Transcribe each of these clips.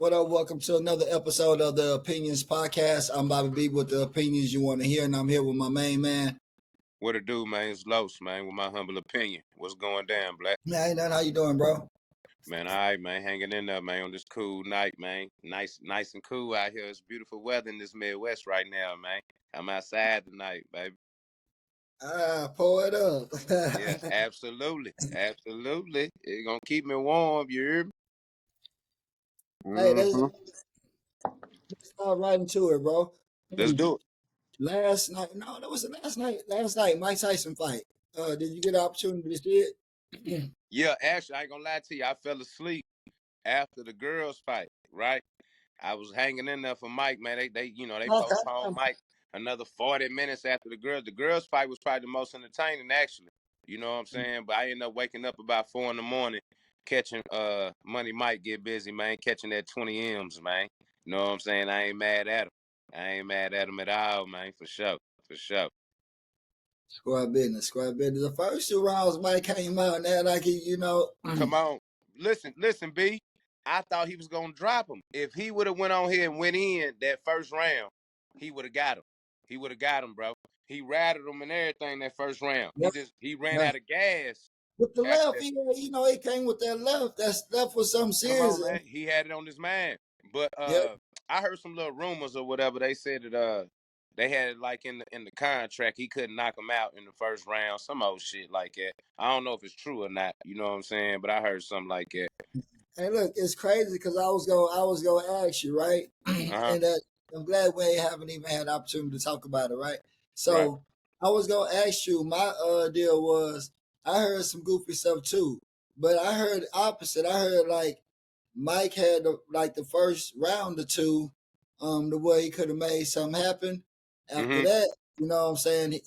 What up? Welcome to another episode of the Opinions Podcast. I'm Bobby B with the opinions you want to hear, and I'm here with my main man. What it do, man? It's Los, man, with my humble opinion. What's going down, Black? Man, ain't nothing. How you doing, bro? Man, all right, man. Hanging in there, man, on this cool night, man. Nice and cool out here. It's beautiful weather in this Midwest right now, man. I'm outside tonight, baby. Pull it up. Yeah, absolutely. Absolutely. It's gonna keep me warm, you hear me? Hey, let's Mm-hmm. start right into it, bro. Let's do it. Last night, no, that was last night. Last night, Mike Tyson fight. Did you get the opportunity to see it? Yeah, actually, I ain't gonna lie to you. I fell asleep after the girls' fight, right? I was hanging in there for Mike, man. They postponed Okay. Mike another 40 minutes after the girls. The girls' fight was probably the most entertaining, actually. You know what I'm saying? But I ended up waking up about 4 in the morning, catching Money Mike get busy, man, catching that 20 M's, man. You know what I'm saying? I ain't mad at him. I ain't mad at him at all, man, for sure. For sure. Squad business, squad business. The first two rounds, Mike came out and had like he. Come on. Listen, B. I thought he was gonna drop him. If he would have went on here and went in that first round, he would have got him. He would have got him, bro. He rattled him and everything that first round. Yep. He ran Yep. out of gas With the after left, that. he came with that left. That's left was something Come serious. on, man. He had it on his mind. But Yep. I heard some little rumors or whatever. They said that they had it like in the contract. He couldn't knock him out in the first round. Some old shit like that. I don't know if it's true or not. You know what I'm saying? But I heard something like that. Hey, look, it's crazy because I was gonna ask you, right? Uh-huh. And that I'm glad we haven't even had the opportunity to talk about it, right? Right. So I was gonna ask you. My deal was I heard some goofy stuff too, but I heard opposite. I heard like Mike had the first round or two, the way he could have made something happen. After Mm-hmm. that, you know what I'm saying?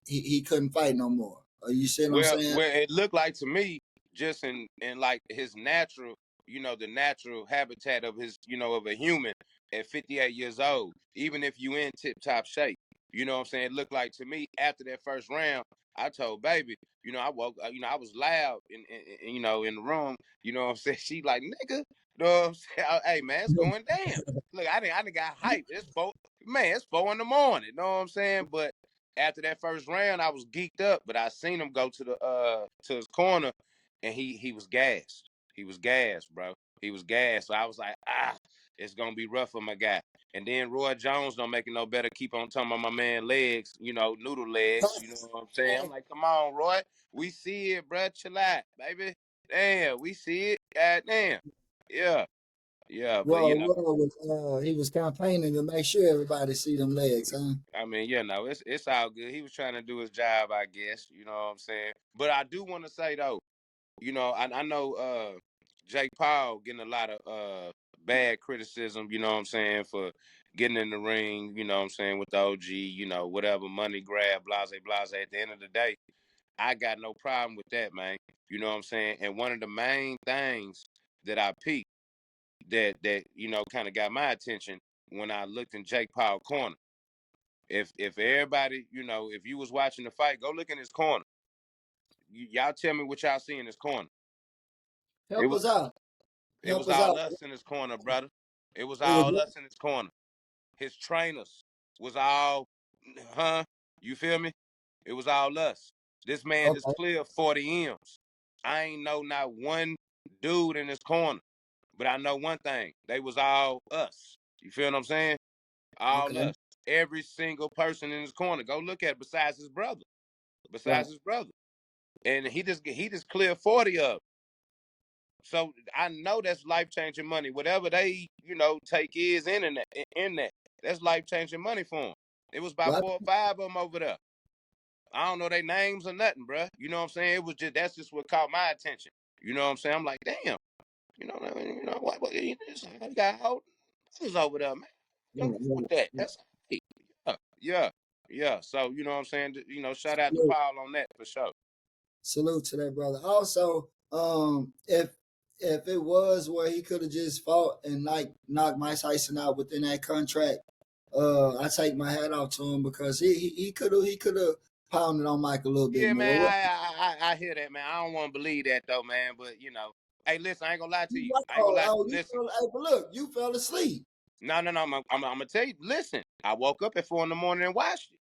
He couldn't fight no more. You see what I'm saying? Well, it looked like to me, just in like his natural, the natural habitat of his, of a human at 58 years old, even if you in tip top shape, you know what I'm saying? It looked like to me after that first round, I told baby, I woke, I was loud in the room, you know what I'm saying? She like, nigga, you know what I'm saying? Hey man, it's going down. Look, I didn't got hype. It's 4 in the morning, you know what I'm saying? But after that first round, I was geeked up, but I seen him go to his corner, and he was gassed. He was gassed, bro. He was gassed. So I was like, it's gonna be rough for my guy. And then Roy Jones don't make it no better. Keep on talking about my man legs, noodle legs. You know what I'm saying? I'm like, come on, Roy. We see it, bro. Chill out, baby. Damn, we see it. God damn. Yeah, yeah, but He was campaigning to make sure everybody see them legs, huh? I mean, it's all good. He was trying to do his job, I guess. You know what I'm saying? But I do want to say though, I know Jake Paul getting a lot of bad criticism, you know what I'm saying, for getting in the ring, you know what I'm saying, with the OG, whatever, money grab, blase, blase. At the end of the day, I got no problem with that, man. You know what I'm saying? And one of the main things that I peeped that kind of got my attention when I looked in Jake Paul corner. If everybody, if you was watching the fight, go look in his corner. Y'all tell me what y'all see in his corner. It Help was us out. it Help was us out. all us in his corner, brother. It was It was all us in his corner. His trainers was all, huh? You feel me? It was all us. This man is okay. clear 40 M's. I ain't know not one dude in his corner, but I know one thing. They was all us. You feel what I'm saying? All Okay. us. Every single person in his corner. Go look at it besides his brother. Right. And he just cleared 40 of them. So I know that's life changing money. Whatever they take is in that. That's life changing money for them. It was about Right. 4 or 5 of them over there. I don't know their names or nothing, bruh. You know what I'm saying? That's just what caught my attention. You know what I'm saying? I'm like, damn. What you got hold is over there, man. Yeah, Don't go yeah, with that. yeah. That's yeah, yeah, yeah. So you know what I'm saying? Shout out to Salute, Paul on that for sure. salute to that brother. Also, if it was where he could have just fought and like knocked Mike Tyson out within that contract, I take my hat off to him because he could have pounded on Mike a little bit Yeah, man. more. I hear that, man. I don't want to believe that though, man. But Hey, listen, I ain't gonna lie to You you. like, I ain't gonna lie. oh, you Listen, fell, hey, but look, you fell asleep. no, no, no. I'm gonna tell you. Listen, I woke up at 4 in the morning and watched it.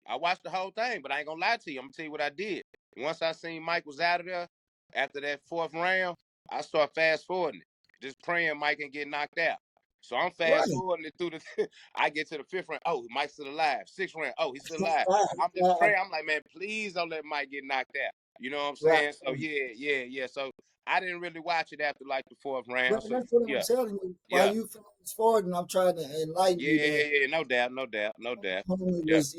I watched the whole thing, but I ain't gonna lie to you. I'm gonna tell you what I did. Once I seen Mike was out of there after that fourth round, I start fast forwarding it, just praying Mike can get knocked out. So I'm fast Right. forwarding it through the. I get to the fifth round. Oh, Mike's still alive. Sixth round. Oh, he's still alive. I'm just praying. I'm like, man, please don't let Mike get knocked out. You know what I'm Right. saying? So yeah, yeah, yeah. So I didn't really watch it after like the fourth But round. So that's what I'm yeah, telling you. While yeah, you fast forward, and I'm trying to enlighten yeah, you yeah, that yeah, yeah. No doubt, no doubt, no doubt. homie Yeah, was,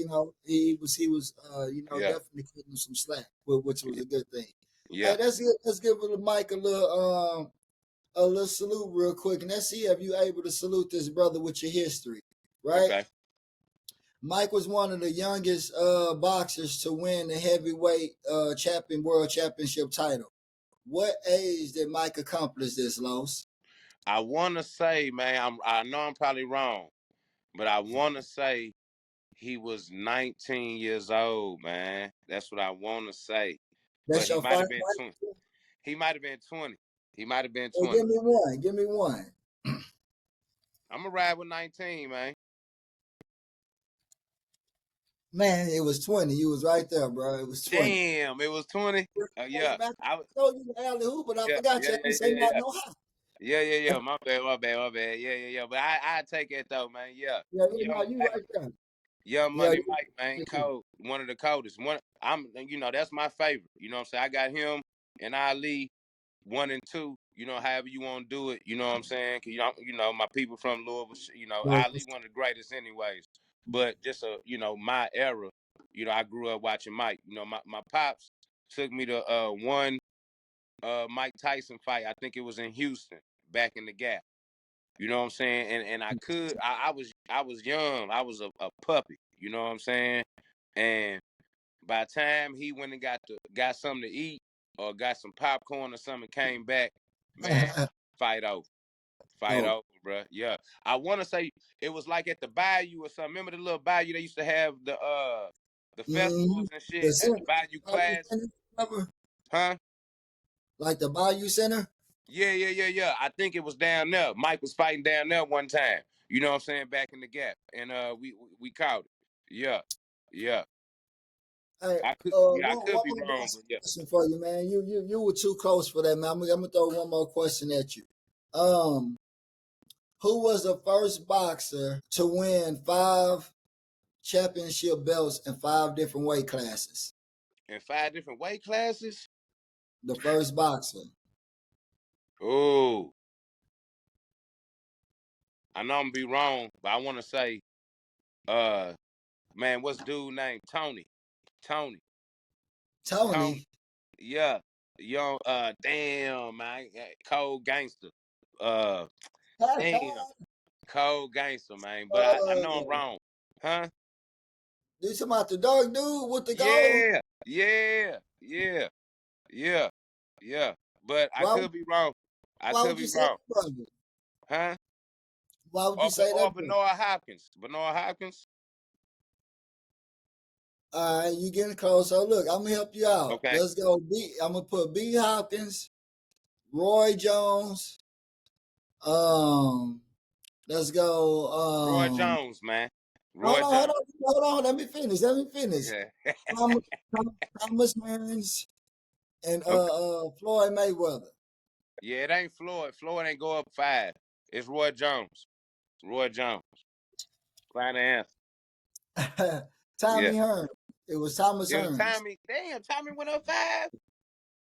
he was, yeah, definitely getting some slack, which was yeah, a good thing. yeah. Hey, let's give the mic a little salute real quick, and let's see if you able to salute this brother with your history, right? Okay. Mike was one of the youngest boxers to win the heavyweight world championship title. What age did Mike accomplish this, Los? I want to say, man, I know I'm probably wrong, but I want to say he was 19 years old, man. That's what I want to say. But That's he your might fight, have been 20. Mike? He might have been 20. He might have been Well, 20. give me one. Give me one. I'm gonna ride with 19, man. Man, it was 20. You was right there, bro. It was 20. Damn, it was 20. Hey, Yeah. man, I I told you the alley hoop, but I yeah, forgot yeah, you. I yeah, didn't say yeah, nothing yeah. no how. Yeah, yeah, yeah. My bad, my bad, my bad. Yeah, yeah, yeah. But I take it though, man. Yeah. Yeah, no, Young you Mike, right there. Young Yeah, Money Mike, man, cold. One of the coldest. That's my favorite. You know what I'm saying? I got him and Ali 1 and 2. However you want to do it. You know what I'm saying? 'Cause, my people from Louisville. Ali one of the greatest, anyways. But just my era. I grew up watching Mike. My pops took me to one Mike Tyson fight. I think it was in Houston, back in the Gap. You know what I'm saying? And I was young. I was a puppy. You know what I'm saying? And by the time he went and got something to eat or got some popcorn or something, came back, man, fight over. Fight Oh. over, bro. Yeah. I want to say it was like at the Bayou or something. Remember the little Bayou they used to have the Mm-hmm. festivals and The shit at center, the Bayou Bayou Clash? Center, remember? Huh? Like the Bayou Center? Yeah, yeah, yeah, yeah. I think it was down there. Mike was fighting down there one time. You know what I'm saying? Back in the Gap, and we caught it. Yeah, yeah. Hey, I could one be more wrong, but yeah. question for you, man. You were too close for that, man. I'm gonna throw one more question at you. Um, who was the first boxer to win 5 championship belts in 5 different weight classes? In 5 different weight classes. The first boxer. Oh, I know I'm gonna be wrong, but I want to say, uh, man, what's dude name? Tony. Tony. Tony. Tony. Yeah. Young. Damn, man. Cold gangster. Uh, damn. Cold gangster, man. But I know I'm uh, wrong. Huh? you talking about the dark dude with the gold? Yeah, yeah, yeah, yeah, yeah. But I Why? could be wrong. I Why could would you be say wrong. that, brother? Huh? Why would you Or, say or that, brother? Benoit Hopkins. Benoit Hopkins. All right, you getting close. So look, I'm gonna help you out. Okay. Let's go. I'm gonna put B. Hopkins, Roy Jones. Um, let's go. Roy Jones, man. Hold Roy on, hold Jones. on, hold on. Let me finish. Let me finish. Yeah. Thomas, Thomas Hearns and Okay. Floyd Mayweather. Yeah, it ain't Floyd. Floyd ain't go up 5. It's Roy Jones. Roy Jones. Final answer. Yeah. Tommy Hearns. It was Thomas It was Hearns. Tommy. Damn, Tommy went up 5.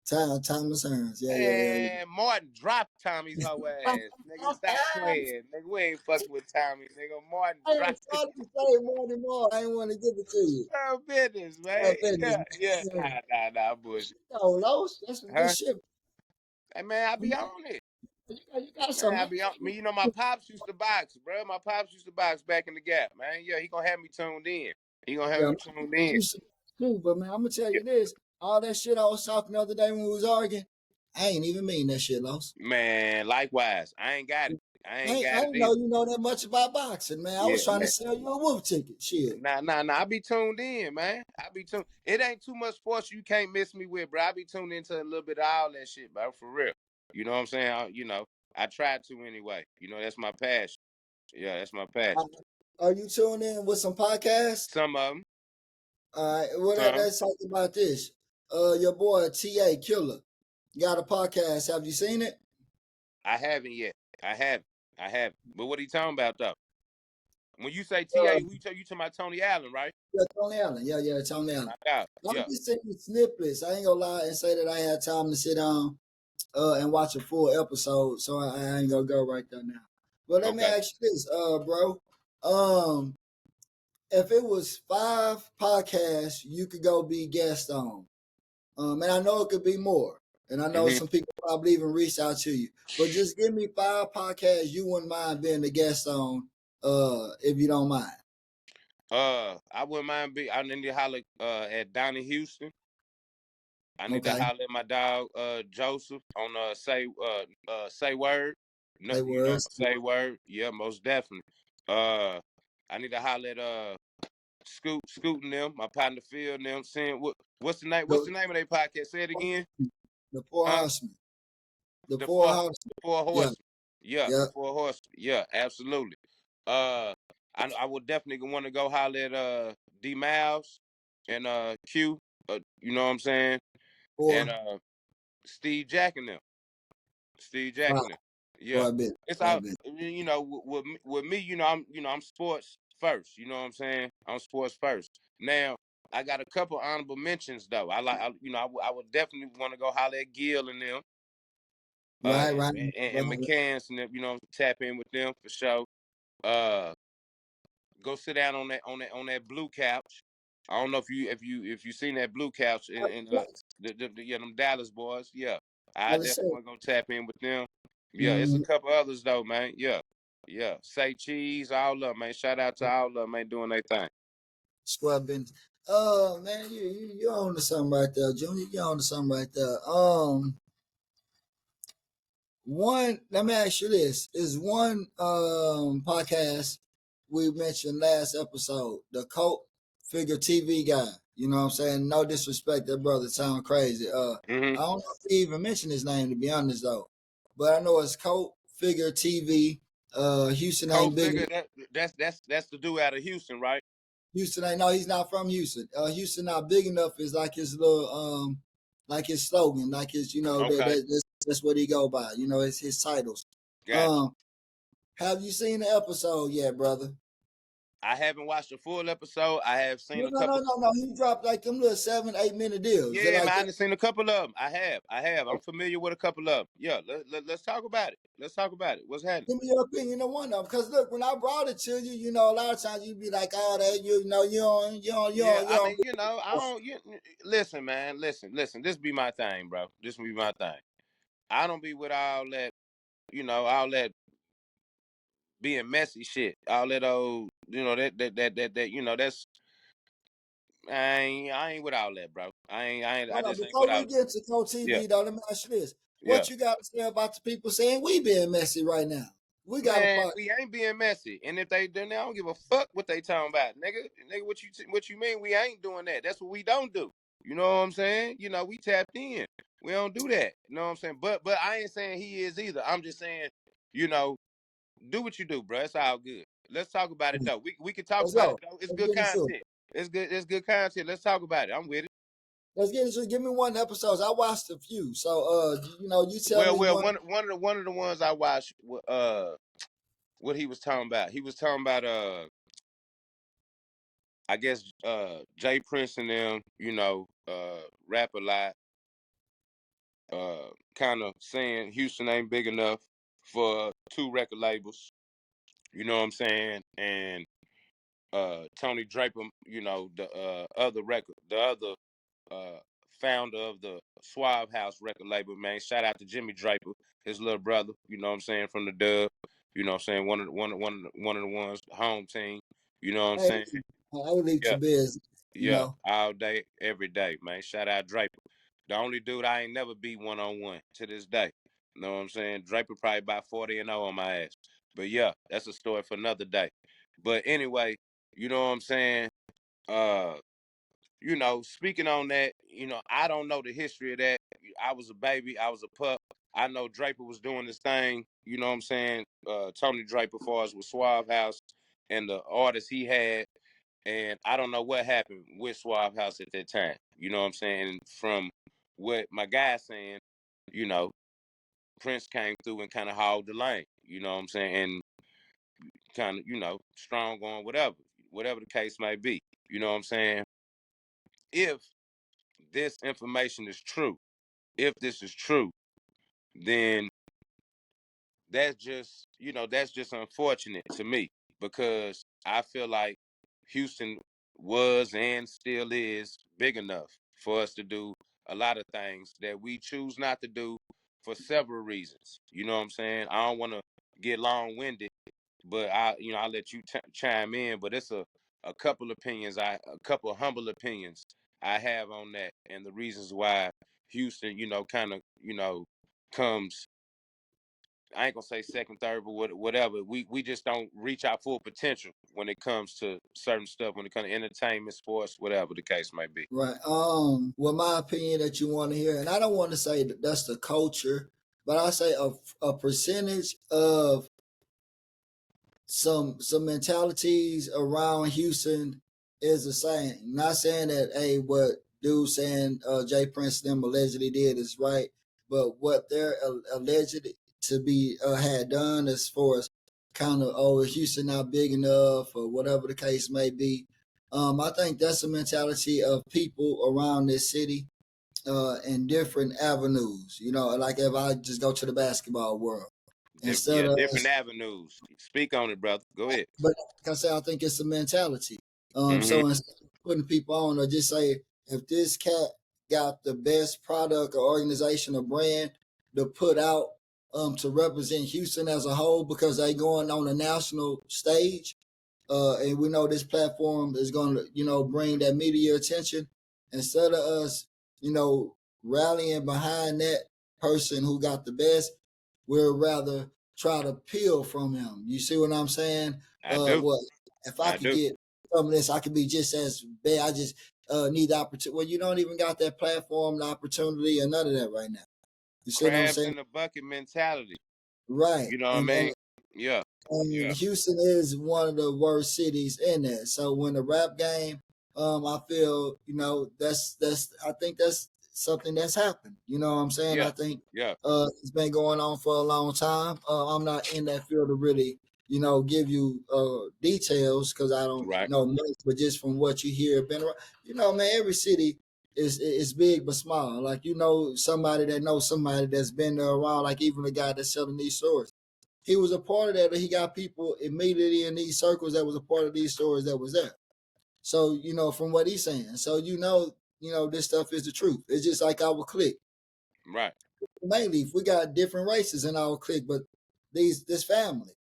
Thomas Hearns. Yeah, yeah, Man, Martin dropped Tommy's whole ass. Nigga, stop yeah. playing. Nigga, we ain't fucking with Tommy. Nigga, Martin I ain't dropped his trying to say more than more. I ain't want to give it to you. business, man. Business. Yeah, yeah. Yeah. Nah, bullshit. Oh, Los, that's some good Huh? shit. Hey, man, I You be on it. got Man, some. I be on me. You know, my pops used to box, bro. My pops used to box back in the Gap, man. Yeah, he gonna have me tuned in. He gonna have Yeah, me tuned in. you should too. But man, I'm gonna tell Yeah. you this: all that shit I was talking the other day when we was arguing, I ain't even mean that shit, Los. Man, likewise. I ain't got it. I ain't I got it ain't know either. you know that much about boxing, man. I Yeah, was trying to man. sell you a wolf ticket. Shit. Nah. I be tuned in, man. I be tuned. It ain't too much sports you can't miss me with, bro. I be tuned into a little bit of all that shit, bro. For real. You know what I'm saying? I try to anyway. That's my passion. Yeah, that's my passion. Are you tuned in with some podcasts? Some of them, All right. Well, some. let's talk about this. Your boy T.A. Killer got a podcast. Have you seen it? I haven't yet. I haven't. I haven't. But what he talking about though? When you say TA, Uh, who you talking about Tony Allen, right? yeah, Tony Allen. Yeah, Tony Allen. My God. I'm Yeah. just seeing snippets. I ain't gonna lie and say that I had time to sit down and watch a full episode, so I ain't gonna go right there now. But let me Okay. ask you this, bro. Um, if it was 5 podcasts you could go be guest on, and I know it could be more, and I know hmm some people probably even reached out to you, but just give me 5 podcasts you wouldn't mind being the guest on, if you don't mind. I wouldn't mind I need to holler at Donnie Houston. I need to Okay, holler at my dog Joseph on say word. No, say words. say word. Yeah, most definitely. Uh I need to holler at Scoot and them, my partner Phil and them, saying what's the The, name of their podcast? Say it again. the Four Huh? Horsemen. The The Four four Horsemen. the four Yeah, horsemen. Yeah, yeah. the four horsemen. Yeah, absolutely. Uh I would definitely want to go holler at D Miles and Q, you know what I'm saying? And Four, Steve Jack and them. Steve Jack five, and them. Yeah. quite a bit, It's quite a all bit. with me, I'm sports first, you know what I'm saying? I'm sports first. Now, I got a couple honorable mentions though. I would definitely want to go holler at Gil and them. Right, right, And right. McCann's and them, tap in with them for sure. Uh, go sit down on that blue couch. I don't know if you seen that blue couch in yeah, them Dallas boys. Yeah, I Let's definitely say, want to go tap in with them. Yeah, it's a mm, couple others though, man. Yeah, yeah. Say cheese, all up, man. Shout out to all of them, man, doing their thing. square business. Man, you on to something right there, Junior. You on to something right there. One. Let me ask you this: is one podcast we mentioned last episode the cult figure TV guy? You know what I'm saying? No disrespect, that brother sound crazy. hmm I don't know if he even mentioned his name to be honest though, but I know it's cult figure TV. Houston ain't big Co-figure enough. that's the dude out of Houston, right? Houston ain't no, he's not from Houston. Houston not big enough is like his little like his slogan, like his Okay, that's what he go by. It's his titles. gotcha. Um, have you seen the episode yet, brother? I haven't watched a full episode. I have seen No, a no, no, couple. no, no. He dropped like them little 7, 8 minute deals. They're Yeah, like man, I that. done seen a couple of them. I have. I have. I'm familiar with a couple of them. Yeah, let's talk about it. Let's talk about it. What's happening? Give me your opinion on one of them. Because look, when I brought it to you, a lot of times you be like, "Oh, that Yeah, you I don't." mean, I don't. Listen, man, listen. This be my thing, bro. This be my thing. I don't be with all that, all that being messy shit. All that old, that's. I ain't with all that, bro. I Hold on, just ain't with before we all. get to Pro Yeah, TV, though, let me ask you this: yeah. what you got to say about the people saying we being messy right now? We got a Man, part. we ain't being messy, and if they then I don't give a fuck what they talking about, nigga. What you mean we ain't doing that? That's what we don't do. You know what I'm saying? We tapped in. We don't do that. You know what I'm saying? But I ain't saying he is either. I'm just saying, you know, do what you do, bro. It's all good. Let's talk about it though. We can talk Let's about it go. though. It's Let's good get into it. content. It's good. It's good content. Let's talk about it. I'm with it. Let's get into it. Give me one episode. I watched a few, so you tell Well, me well, one. one of the ones I watched, what he was talking about. He was talking about I guess Jay Prince and them, rap a lot, kind of saying Houston ain't big enough for two record labels. You know what I'm saying? And Tony Draper, the other uh, founder of the Suave House record label, man. Shout out to Jimmy Draper, his little brother. You know what I'm saying, from the Dub. You know what I'm saying, one of the ones, home team. You know what I'm Hey, saying? I would leave to Yeah. biz. You Yeah, know, all day, every day, man. Shout out Draper. The only dude I ain't never beat 1-on-1 to this day. You know what I'm saying? Draper probably about 40-0 on my ass. But yeah, that's a story for another day. But anyway, you know what I'm saying? Uh, speaking on that, I don't know the history of that. I was a baby, I was a pup. I know Draper was doing this thing, you know what I'm saying? Tony Draper, far as with Suave House and the artists he had. And I don't know what happened with Suave House at that time. You know what I'm saying? And from what my guy's saying, you know, Prince came through and kind of hauled the lane. You know what I'm saying? And kind of, strong on whatever the case may be. You know what I'm saying? If this information is true, if this is true, then that's just unfortunate to me because I feel like Houston was and still is big enough for us to do a lot of things that we choose not to do for several reasons. You know what I'm saying? I don't want to get long-winded, but I'll let you chime in. But it's a couple opinions, a couple of humble opinions I have on that, and the reasons why Houston, kind of, comes. I ain't gonna say second, third, but whatever. We just don't reach our full potential when it comes to certain stuff. When it comes to entertainment, sports, whatever the case may be. Right. Well, my opinion that you want to hear, and I don't want to say that that's the culture, but I say a percentage of some mentalities around Houston is the same. Not saying that what dude saying Jay Prince them allegedly did is right, but what they're alleged to be had done as far as kind of Houston not big enough or whatever the case may be. I think that's a mentality of people around this city in different avenues. You know, like if I just go to the basketball world instead Yeah, of different avenues. Speak on it, brother. Go ahead. but like I said, I think it's a mentality. Hmm. So instead of putting people on, or just say if this cat got the best product or organization or brand to put out to represent Houston as a whole because they going on a national stage, and we know this platform is going to bring that media attention. Instead of us, rallying behind that person who got the best, we'll rather try to peel from him. You see what I'm saying? I do. What if I I could do. get some of this, I could be just as bad. I just need the opportunity. Well, you don't even got that platform, the opportunity, or none of that right now. You see what I'm Crabs saying? in the bucket mentality. Right. You know what I And mean? Yeah. and Yeah. Houston is one of the worst cities in there. So when the rap game, I feel that's I think that's something that's happened. You know what I'm saying? I Yeah. think Yeah. it's been going on for a long time. I'm not in that field to really give you details because I don't Right. know much, but just from what you hear, been around, man, every city is big but small. Like somebody that knows somebody that's been there around. Like even the guy that's selling these stores, he was a part of that. He got people immediately in these circles that was a part of these stories that was there. So from what he's saying, so this stuff is the truth. It's just like our clique. Right. Mainly, if we got different races in our clique, but this family,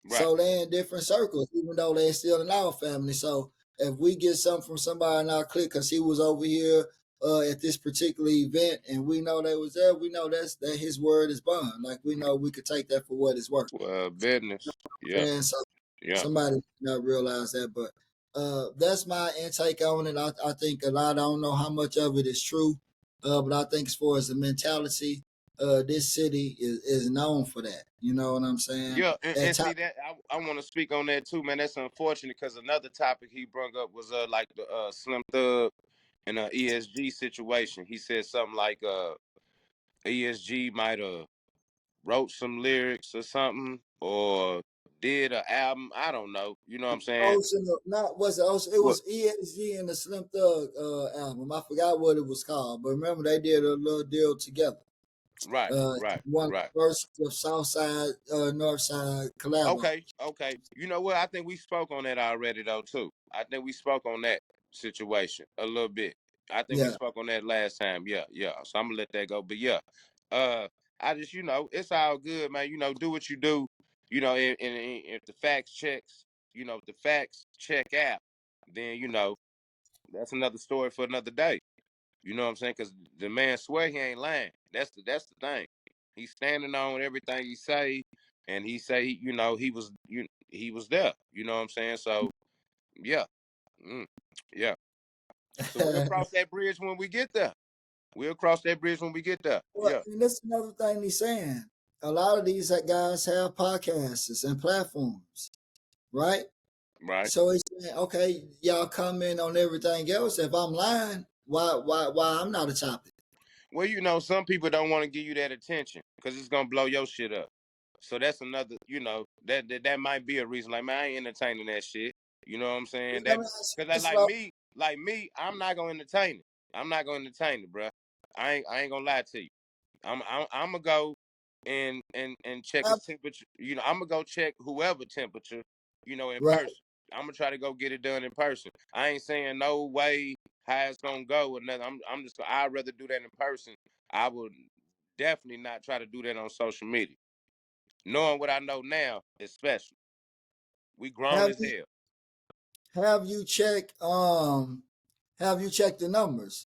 Right. so they're in different circles, even though they're still in our family. So if we get something from somebody in our clique, because he was over here at this particular event, and we know they was there, we know that his word is bond. Like we know we could take that for what it's worth. Well, business. Yeah. And so Yeah. somebody not realize that, but that's my intake on it. I think a lot. I don't know how much of it is true, but I think as far as the mentality, this city is known for that. You know what I'm saying? Yeah, and, At and top, see that I want to speak on that too, man. That's unfortunate because another topic he brought up was like the Slim Thug and ESG situation. He said something like ESG might have wrote some lyrics or something or did an album. I don't know. You know what I'm saying? Ocean, not was it Ocean? It What? was ESG and the Slim Thug album. I forgot what it was called, but remember they did a little deal together. Right, right, One of right. the first of South Side, North Side collab. Okay, okay. You know what? I think we spoke on that already though too. I think we spoke on that situation a little bit. I think we Yeah. spoke on that last time. Yeah, yeah. So I'm gonna let that go. But yeah, uh, I just it's all good, man. Do what you do. And if the facts checks, if the facts check out, then that's another story for another day. You know what I'm saying? Because the man swear he ain't lying. That's the thing. He's standing on everything he say, and he say he was there. You know what I'm saying? So yeah, mm, yeah. So we'll cross that bridge when we get there. We'll cross that bridge when we get there. Well, Yeah. and that's another thing he's saying. A lot of these guys have podcasts and platforms, right? Right. So he's saying, okay, y'all comment on everything else. If I'm lying, why I'm not a topic? Well, some people don't want to give you that attention because it's gonna blow your shit up. So that's another, that might be a reason. Like, man, I ain't entertaining that shit. You know what I'm saying? Let That me ask you because this, like me, I'm not gonna entertain it. I'm not gonna entertain it, bro. I ain't gonna lie to you. I'm gonna go and check Have, his temperature. I'm gonna go check whoever temperature, in right? person. I'm gonna try to go get it done in person. I ain't saying no way how it's gonna go or nothing. I'm just I'd rather do that in person. I would definitely not try to do that on social media. Knowing what I know now, especially. We grown Have as you hell. have you checked have you checked the numbers?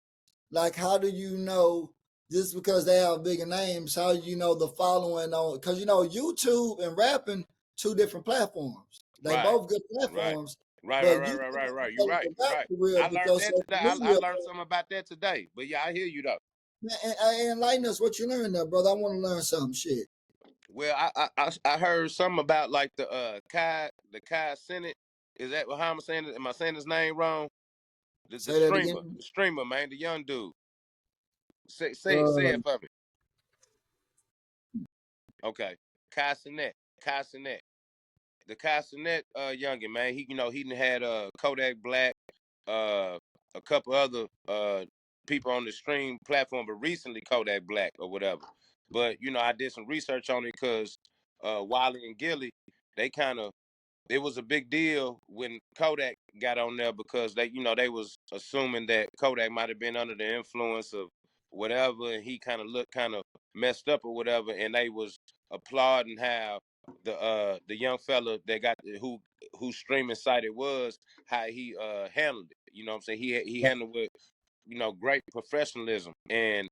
Like, how do you know just because they have bigger names? How do you know the following on? Because YouTube and rapping, two different platforms. They Right. both good Right. platforms, Right, right, but right, YouTube right, right, right. You're selling right. the You're rap right. career I learned because that social today. I media. learned something about that today. But yeah, I hear you though. Enlighten us what you learned there, brother. I want to learn something. Shit. Well, I heard something about like the Kai Senate. Is that how I'm saying it? Am I saying his name wrong? The Say that streamer, again. the streamer, man, the young dude. Say Uh, it for me. Okay, Kai Sinet, Kai Sinet, the Kai Sinet youngin, man. He done had Kodak Black, uh, a couple other people on the stream platform, but recently Kodak Black or whatever. But I did some research on it because Wiley and Gilly, they kind of it was a big deal when Kodak got on there because they was assuming that Kodak might have been under the influence of whatever, and he kind of looked kind of messed up or whatever, and they was applauding how the young fella that got whose streaming site it was, how he handled it. You know what I'm saying? He handled it with great professionalism, and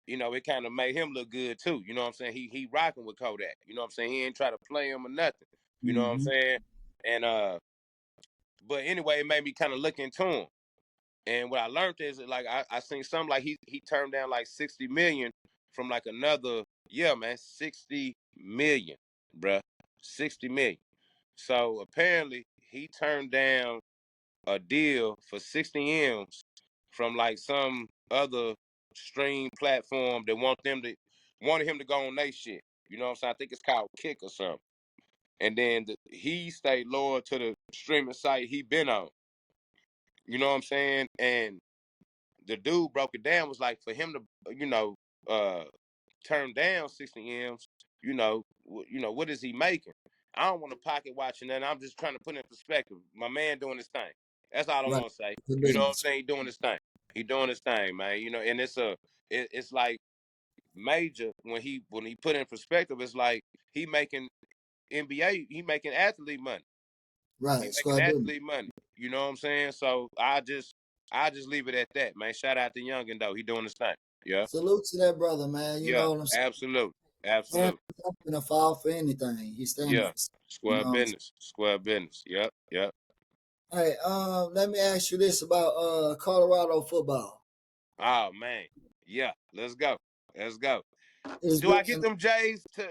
it kind of made him look good too. You know what I'm saying? He rocking with Kodak. You know what I'm saying? He ain't try to play him or nothing. You know what I'm mm-hmm. saying? And but anyway, it made me kind of look into him. And what I learned is that, like I seen something like he turned down like 60 million from like another man, 60 million, bruh. 60 million. So apparently he turned down a deal for 60 M's from like some other stream platform that wanted him to go on their shit. You know what I'm saying? I think it's called Kick or something. And then he stayed loyal to the streaming site he been on. You know what I'm saying? And the dude broke it down, was like for him to uh turn down 60 M's, what is he making? I don't want to pocket watching that. I'm just trying to put in perspective. My man doing his thing. That's all I Right. want to say. The You know what I'm business. saying? He doing his thing. He doing his thing, man. And it's like major when he put in perspective. It's like he making NBA. He making athlete money. He Right. making Square business. athlete money. You know what I'm saying? So I just leave it at that, man. Shout out to Youngin though. He doing his thing. Yeah. Salute to that brother, man. You Yeah. know what I'm saying? Absolute. And Absolute. he's not gonna fall for anything. He's standing Yeah. for something. You Square know what I'm saying? business. Square business. Yep. Yep. Hey, let me ask you this about Colorado football. Oh man. Yeah. Let's go. Let's go. It's Do I get been them J's to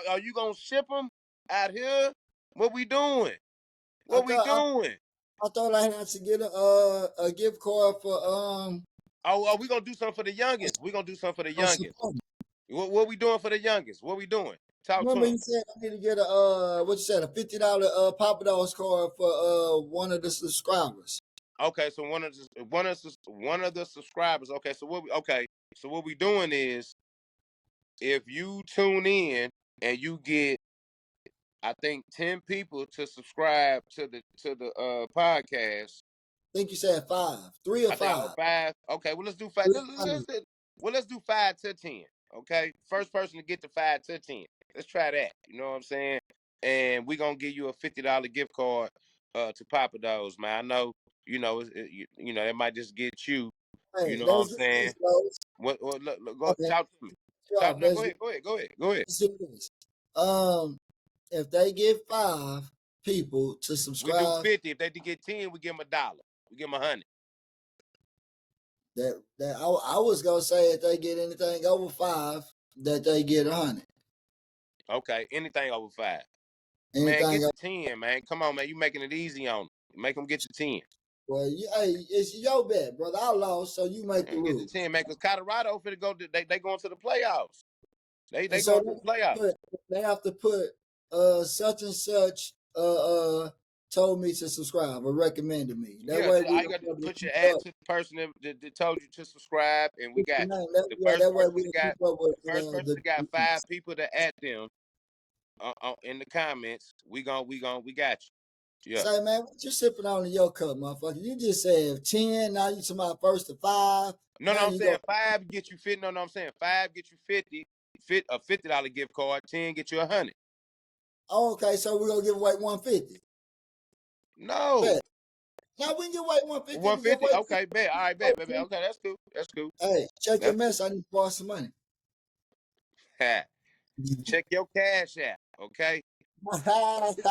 are you gonna ship them out here? What we doing? I What we thought doing? I thought I had to get a gift card Oh, we gonna do something for the youngins. We gonna do something for the for youngins. support. What we doing for the youngins? What we doing? Talk to Remember them. you said I need to get a what you said, a $50 Papa Dogs card for one of the subscribers. Okay, so one of the subscribers. Okay, so what we doing is if you tune in and you get I think 10 people to subscribe to the podcast. I think you said five, three or I think five. 5. Okay, well let's do 5. Three Let's, or five. let's, let's- well let's do 5 to 10. Okay, first person to get to 5 to 10. Let's try that. You know what I'm saying? And we gonna give you a $50 gift card to Papa Do's, man. I know it might just get you. You Hey, know what I'm let's do saying? this, bro. Look, go Okay, talk to me. sure, No, go ahead, go ahead, go ahead, go ahead. let's do this. Um, if they get five people to We do subscribe, 50. If they get 10, we give them $1. We give them 100. I was gonna say if they get anything over 5, that they get 100. Okay, anything over 5. Man, Anything get over, to 10, man. Come on, man. You making it easy on them. Make them get to 10. well, hey, it's your bet, brother. I lost, so you make the Man, get to rules. 10, man. Because Colorado finna go. They going to the playoffs. And They so going to the playoffs. they have to put such and such told me to subscribe or recommended me. That Yeah, way we I don't got to have to put your keep ad up. to the person that told you to subscribe, and we Keep the got name. the Yeah, first that way person we that don't got keep up with the first person that got 5 people to at them in the comments. We got you. Yeah. Say, man, what you sipping on in your cup, motherfucker? You just said 10, now you talking about first to 5. No, Now no, I'm you go, saying 5 get you 50. No, no, I'm saying 5 get you 50. A $50 gift card. 10 get you 100. oh, okay, so we're going to give away 150. No. Bet. Now we can give away 150. We can give 150. away Okay, bet. All right, bet, baby. Okay, that's cool. That's cool. Hey, check your That's mess. I need to borrow some money. cool. Check your cash app. Okay.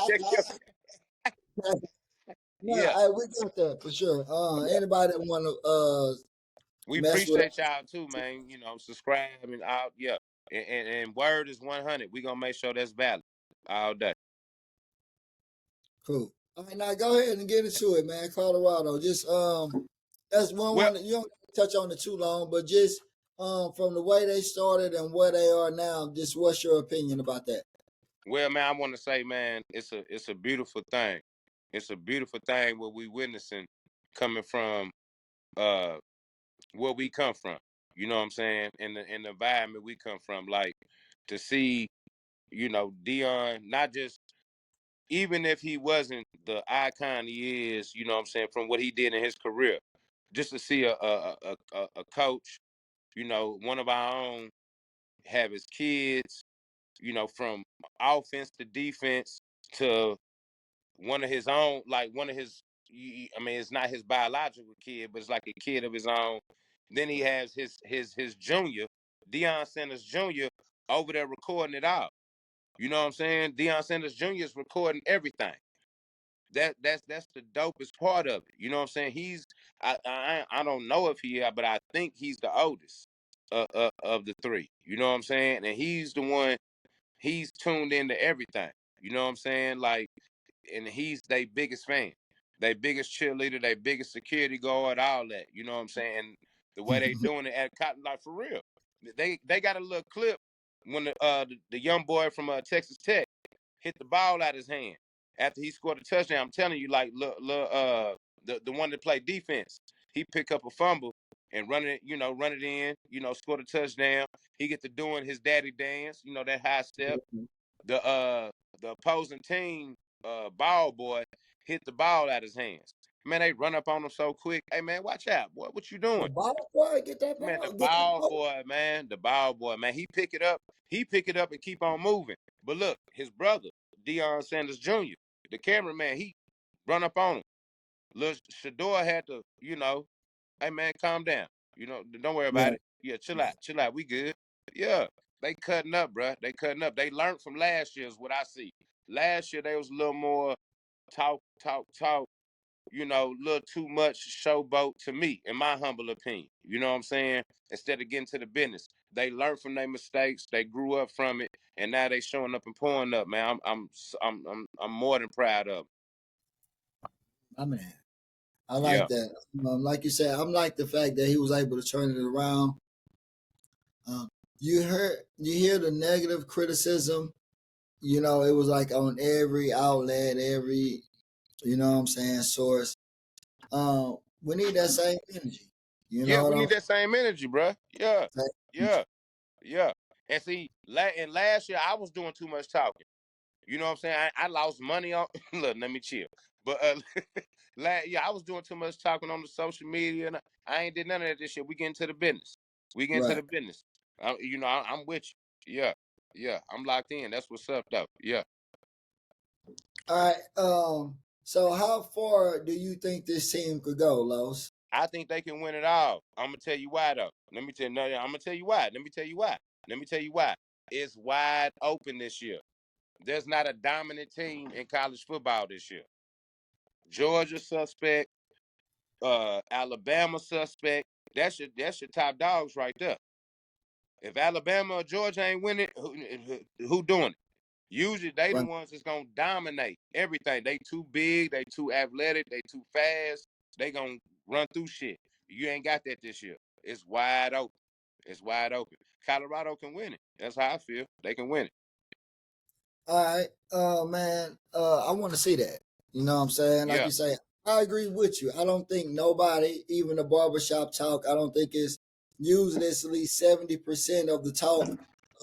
Check your. Nah, Yeah. hey, we got that for sure. Anybody that want to We mess with appreciate us, y'all too, man. You know, subscribe and out. Yeah. And word is 100. We gonna make sure that's valid all day. cool. All right, now go ahead and get into it, man. Colorado, just that's Well, one that you don't touch on it too long, but just from the way they started and where they are now, just what's your opinion about that? well, man. I want to say, man, it's a beautiful thing. It's a beautiful thing what we witnessing coming from uh where we come from. You know what I'm saying? In the environment we come from, like to see, Dion, not just even if he wasn't the icon he is, you know what I'm saying, from what he did in his career, just to see a coach, one of our own have his kids, from offense to defense to one of his own, like one of his, I mean, it's not his biological kid, but it's like a kid of his own. Then he has his junior, Deion Sanders Jr., over there recording it all. You know what I'm saying? Deion Sanders Jr. is recording everything. That's the dopest part of it. You know what I'm saying? I don't know if he, but I think he's the oldest of the three. You know what I'm saying? And he's the one. He's tuned into everything. You know what I'm saying? Like, and he's their biggest fan, their biggest cheerleader, their biggest security guard, all that. You know what I'm saying? And the way they doing it at Cotton, like for real, they got a little clip when the young boy from Texas Tech hit the ball out his hand after he scored a touchdown. I'm telling you, like the one that played defense, he pick up a fumble and run it in, scored a touchdown. He get to doing his daddy dance, that high step. The uh the opposing team ball boy hit the ball out his hands. Man, they run up on him so quick. Hey man, watch out, boy. What you The doing? ball boy, get that Man, ball, get that ball. the ball boy, man, he pick it up and keep on moving. But look, his brother, Deion Sanders Jr., the cameraman, he run up on him. Look, Shador had to, hey man, calm down. Don't worry about Right, it. Yeah, chill out. We good. Yeah, they cutting up, bruh. They cutting up. They learned from last year's what I see. Last year they was a little more talk, a little too much showboat to me, in my humble opinion. You know what I'm saying? Instead of getting to the business, they learned from their mistakes. They grew up from it, and now they showing up and pouring up. Man, I'm more than proud of 'em. I mean, I like Yeah, that. Like you said, I'm like the fact that he was able to turn it around. Um, you hear the negative criticism. It was like on every outlet, every what I'm saying, source. We need that same energy. You yeah, know what we I'm need that same energy, bruh. Yeah, saying? yeah, yeah. And see, and last year I was doing too much talking. You know what I'm saying? I lost money on. Look, let me chill. But yeah, I was doing too much talking on the social media, and I ain't did none of that this year. We get into the business. We get into Right. the business. I'm with you. Yeah, yeah. I'm locked in. That's what's up, though. Yeah. All right. So how far do you think this team could go, Los? I think they can win it all. I'm gonna tell you why, though. Let me tell you. No, I'm gonna tell you why. Let me tell you why. Let me tell you why. It's wide open this year. There's not a dominant team in college football this year. Georgia suspect. Alabama suspect. That's your top dogs right there. If Alabama or Georgia ain't winning, who doing it? Usually they the Right. ones that's gonna dominate everything. They too big, they too athletic, they too fast. They gonna run through shit. You ain't got that this year. It's wide open. It's wide open. Colorado can win it. That's how I feel. They can win it. All right, man, I want to see that. You know what I'm saying? Like Yeah. you say, I agree with you. I don't think nobody, even the barbershop talk, I don't think it's usually it's at least 70% of the talk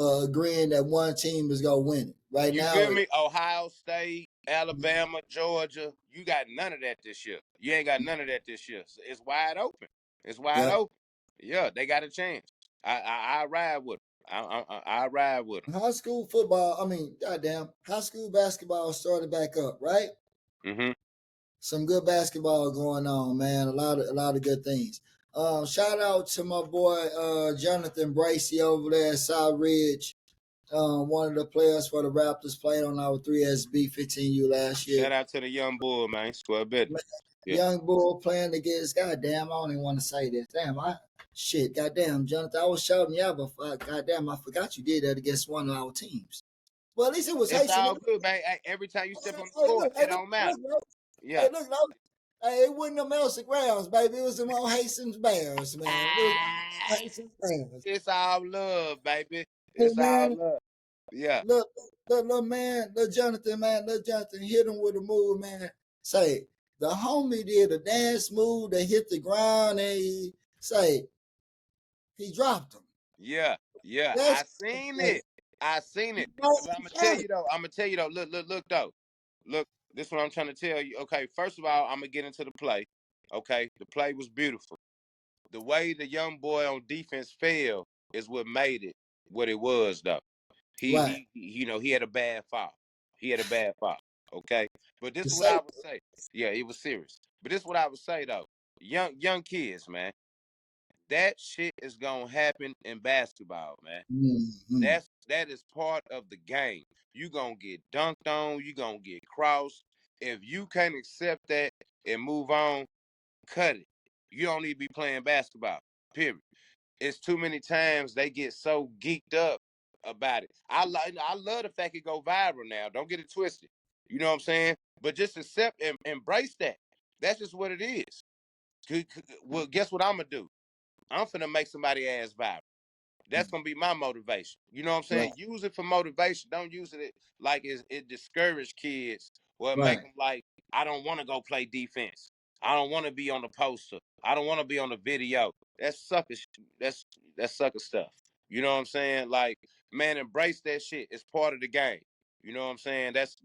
agreeing that one team is gonna win it. Right You now, feel me? Ohio State, Alabama, Georgia. You got none of that this year. You ain't got none of that this year. So it's wide open. It's wide yeah. open. Yeah, they got a chance. I ride with them. I ride with High school football, I mean, goddamn, high school basketball started back up, right? them. Mm-hmm. Some good basketball going on, man. A lot of good things. Shout out to my boy Jonathan Bracey over there at South Ridge. One of the players for the Raptors played on our 3SB 15U last year. Shout out to the young bull, man. Square better. Man, Yeah. young bull playing against goddamn. I don't even want to say this. Damn, shit, goddamn, Jonathan. I was shouting you out, but goddamn, I forgot you did that against one of our teams. Well, at least it was It's Haitian. all good, man. Hey, every time you step on the Hey, court, look, it hey, don't matter. look, bro. Yeah. Hey, look, no. Hey, it wasn't them Elsa Grounds, baby. It was them old Hastings Bears, man. It was Ah, Hastings Bears. it's all love, baby. Hey, It's all man, love. Yeah. look, little man, little Jonathan, man, little Jonathan hit him with a move, man. Say, the homie did a dance move that hit the ground and he dropped him. Yeah. Yeah. I That's seen like, it. I seen he it. know But I'm he gonna tell got it. you though. I'm gonna tell you though. Look though. Look, this is what I'm trying to tell you. Okay, first of all, I'm gonna get into the play. Okay, the play was beautiful. The way the young boy on defense fell is what made it what it was though. Right. He had a bad fall. He had a bad fall. Okay, but this To is what say, I would say. Yeah, it was serious. But this is what I would say though. Young kids, man. That shit is gonna happen in basketball, man. mm-hmm. That is part of the game. You gonna get dunked on. You gonna get crossed. If you can't accept that and move on, cut it. You don't need to be playing basketball. Period. It's too many times they get so geeked up about it. I love the fact it go viral now. Don't get it twisted. You know what I'm saying? But just accept and embrace that. That's just what it is. Well, guess what I'm gonna do? I'm finna make somebody ass viral. That's gonna be my motivation. You know what I'm Right. saying? Use it for motivation. Don't use it like it discourage kids or make Right. them like, I don't want to go play defense. I don't want to be on the poster. I don't want to be on the video. That's sucker. That's that's sucker stuff. You know what I'm saying? Like, man, embrace that shit. It's part of the game. You know what I'm saying? That's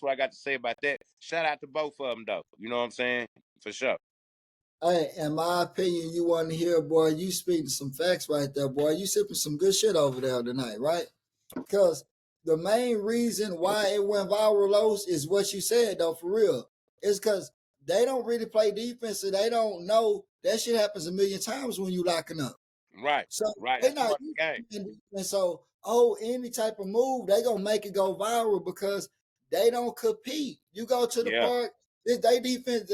what I got to say about that. Shout out to both of them though. You know what I'm saying? For sure. Hey, in my opinion, you want to hear, boy, you speaking some facts right there, boy. You sipping some good shit over there tonight, right? Because the main reason why it went viral, Los, is what you said, though, for real. It's because they don't really play defense, so they don't know that shit happens a million times when you locking up. Right. So Right. they That's not part of used the game. to defense. And so, any type of move, they gonna make it go viral because they don't compete. You go to the Yeah. park, they defense.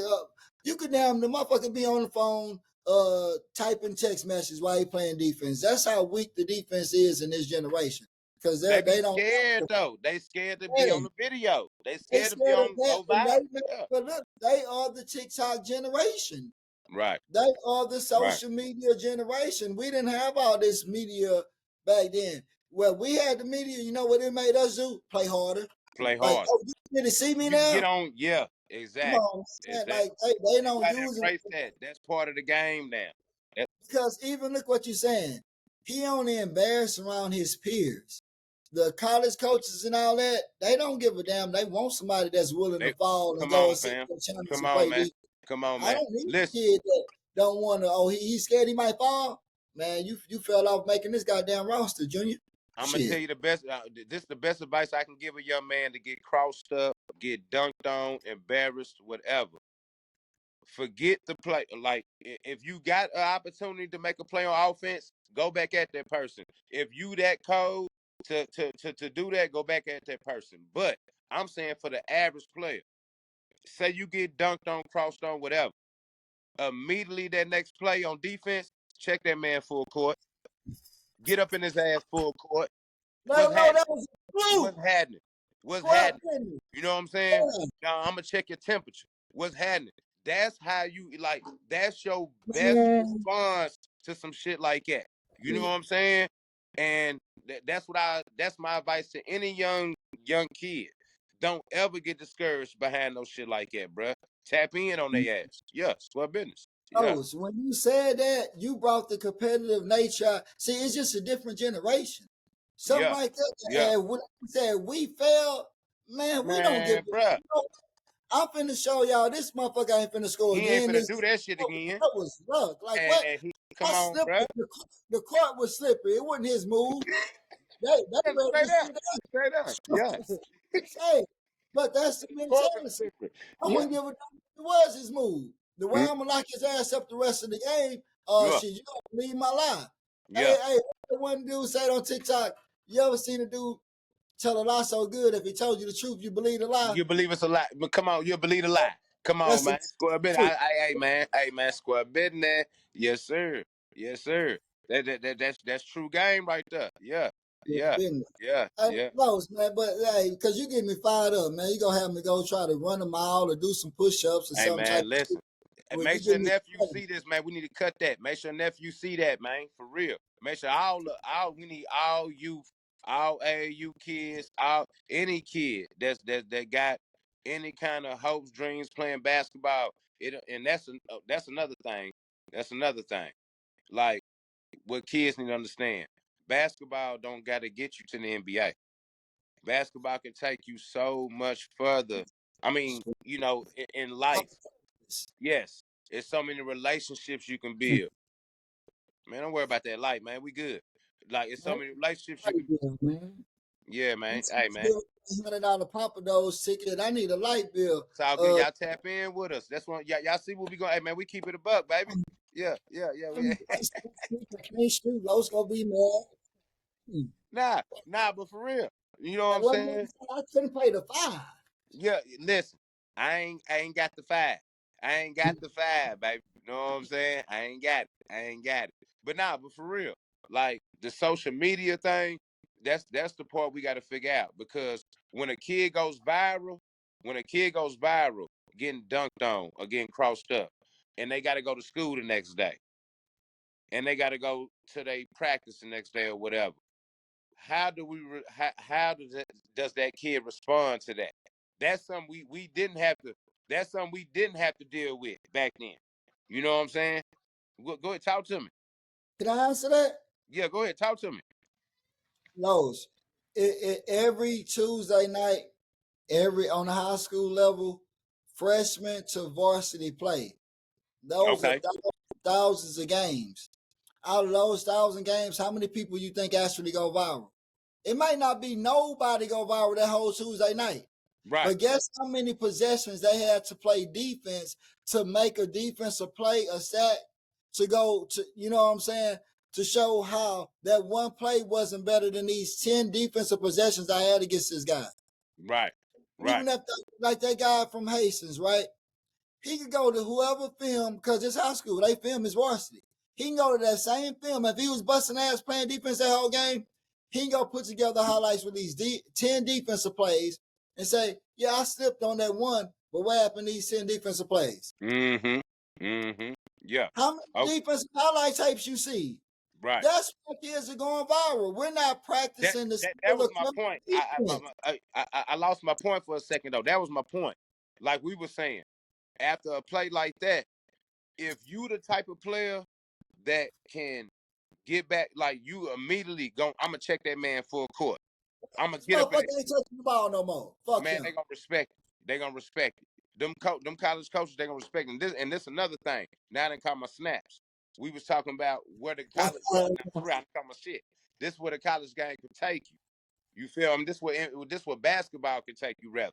You could damn the motherfucker be on the phone, typing text messages while he playing defense. That's how weak the defense is in this generation because They be they don't scared though. They scared to be on play. the video. They They scared to be scared of on that, go and viral. Yeah. but look, they are the TikTok generation. Right. They are the Right. social media generation. We didn't have all this media back then. Well, we had the media. You know what it made us do? Play harder. Play Like, hard. oh, you really see me You can get now? on. Yeah. Come Exactly. on, man. Exactly. Like they You don't gotta use it embrace that. That's part of the game now. That, because even look what you're saying. He only embarrassed around his peers. The college coaches and all that, they don't give a damn. They want somebody that's willing to they fall and come go on, and sit fam. in channels Come and on, play man. defense. Come on, I man. don't need a Listen, kid that don't want to. Oh, he's scared he might fall. Man, you fell off making this goddamn roster, Junior. I'm gonna tell Shit. you the best. This is the best advice I can give a young man to get crossed up, get dunked on, embarrassed, whatever. Forget the play. Like, if you got an opportunity to make a play on offense, go back at that person. If you that cold to do that, go back at that person. But I'm saying for the average player, say you get dunked on, crossed on, whatever. Immediately that next play on defense, Check that man full court. Get up in his ass full court. No, What's no, happening? that was a fluke. What's happening? What's Square happening? business. You know what I'm saying? Yeah, Now I'm gonna check your temperature. What's happening? That's how you like. That's your best man. response to some shit like that. You know what I'm saying? And that's what I. That's my advice to any young kid. Don't ever get discouraged behind no shit like that, bruh. Tap in on their ass. Yeah, square business. Yeah, Oh, so when you said that, you brought the competitive nature. See, it's just a different generation. Something yeah, like that. yeah. And when I said we failed, man, we don't give. Man, bruh, I'm finna show y'all this motherfucker ain't finna score he ain't again. finna This do that shit again. that was luck. Like what? And he, I come on, slipped. bruh. The court was slippery. It wasn't his move. They Yeah, ready to straight up, sit straight up. Yeah, down. Hey, but that's the corporate mentality. slippery. I Yeah, wouldn't give a damn if it was his move. The way mm, I'm gonna lock his ass up the rest of the game, yeah, shit, you don't believe my lie. yeah. Hey, the one dude said on TikTok, you ever seen a dude tell a lie so good if he told you the truth, you believe the lie? You believe it's a lie, but come on, you believe a lie. Come on, That's the man. Square bit. truth. Hey, man. Square business. Yes, sir. Yes, sir. That's true game right there. Yeah, It's yeah, business. yeah, Hey, yeah. close, man, but hey, because you get me fired up, man. You gonna have me go try to run a mile or do some push-ups or Hey, something type man, of shit. listen. And When you make sure get me nephew started. see this, man. We need to cut that. Make sure nephew see that, man. For real. Make sure we need all youth, all AAU kids, all any kid that got any kind of hopes, dreams playing basketball. And that's another thing. That's another thing. Like what kids need to understand. Basketball don't got to get you to the NBA. Basketball can take you so much further. I mean, in life. Yes, it's so many relationships you can build. Man, don't worry about that light, man. We good. Like it's so Man, many relationships you light can. bill, man. Yeah, I'm man. Hey, man. still $100 Papa Do's ticket. I need a light bill. It's all good. Y'all tap in with us. That's what y'all see what we going. Hey, man, we keep it a buck, baby. Yeah, yeah, yeah. I can't shoot. Los gonna be mad. Nah, but for real, you know what Like, I'm what saying? I couldn't pay the five. Yeah, listen, I ain't got the five. I ain't got the five, baby. You know what I'm saying? I ain't got it. I ain't got it. But for real, like the social media thing, that's the part we got to figure out because when a kid goes viral, getting dunked on or getting crossed up, and they got to go to school the next day, and they got to go to their practice the next day or whatever. How do we? How does that kid respond to that? That's something we didn't have to. That's something we didn't have to deal with back then. You know what I'm saying? Go ahead, talk to me. Can I answer that? Yeah, go ahead, talk to me. Los. Every Tuesday night, every on the high school level, freshman to varsity play. Those are Okay, thousands of games. Out of those 1,000 games, how many people you think actually go viral? It might not be nobody go viral that whole Tuesday night. right, But guess how many possessions they had to play defense to make a defensive play, a sack, to go to, you know what I'm saying? To show how that one play wasn't better than these 10 defensive possessions I had against this guy. right, right. Even if, like that guy from Hastings, right? He could go to whoever film, because it's high school, they film his varsity. He can go to that same film. If he was busting ass playing defense that whole game, he can go put together highlights with these 10 defensive plays and say, yeah, I slipped on that one, but what happened to these 10 defensive plays? Mm-hmm. Mm-hmm. Yeah. How many Okay. defensive highlight tapes you see? Right. That's why kids are going viral. We're not That practicing the that skill was of my point. defense. I lost my point for a second though. That was my point. Like we were saying, after a play like that, if you the type of player that can get back, like you immediately go, I'm gonna check that man full court. I'm gonna This get up in it. motherfucker ain't touching the ball no more. Fuck Man, him. they gonna respect it. They gonna respect it. Them college coaches, they gonna respect it. And this another thing. Now they call my snaps. We was talking about where the college. Now, for real, I call my shit. This where the college game could take you. You feel me? This what basketball can take you, rather.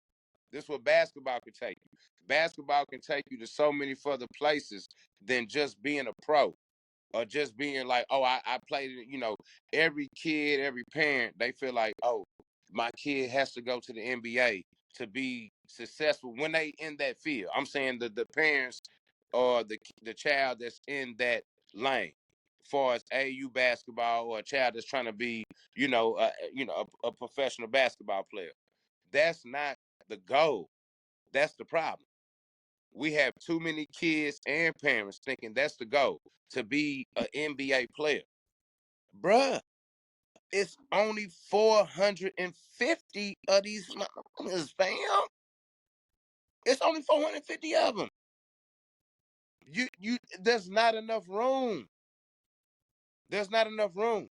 This what basketball can take you. Basketball can take you to so many further places than just being a pro or just being like, oh, I played it. Every kid, every parent, they feel like, oh, my kid has to go to the NBA to be successful when they in that field. I'm saying the parents or the child that's in that lane. far as AU basketball or a child that's trying to be, a professional basketball player. That's not the goal. That's the problem. We have too many kids and parents thinking that's the goal to be an NBA player. Bruh, it's only 450 of these motherfuckers, fam. It's only 450 of them. There's not enough room. There's not enough room.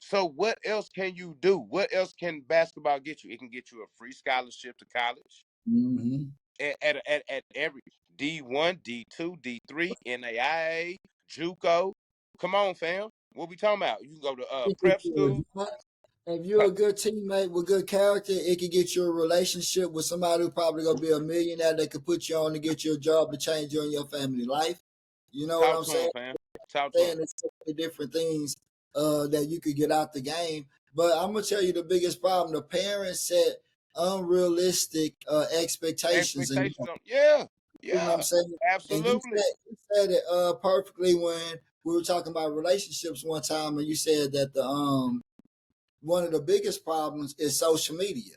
So what else can you do? What else can basketball get you? It can get you a free scholarship to college Mm-hmm. at every D1, D2, D3, NAIA, JUCO. Come on, fam. What we talking about? You can go to prep school. If you're a good teammate with good character, it can get you a relationship with somebody who probably gonna be a millionaire that could put you on to get you a job to change you and your family life. You know what Talk I'm to them, saying? fam. Talk to them. Saying there's so many different things that you could get out the game. But I'm gonna tell you the biggest problem: the parents set unrealistic expectations, and Expectations on, yeah, you know what I'm yeah, saying? And absolutely. you said it perfectly when we were talking about relationships one time, and you said that the one of the biggest problems is social media,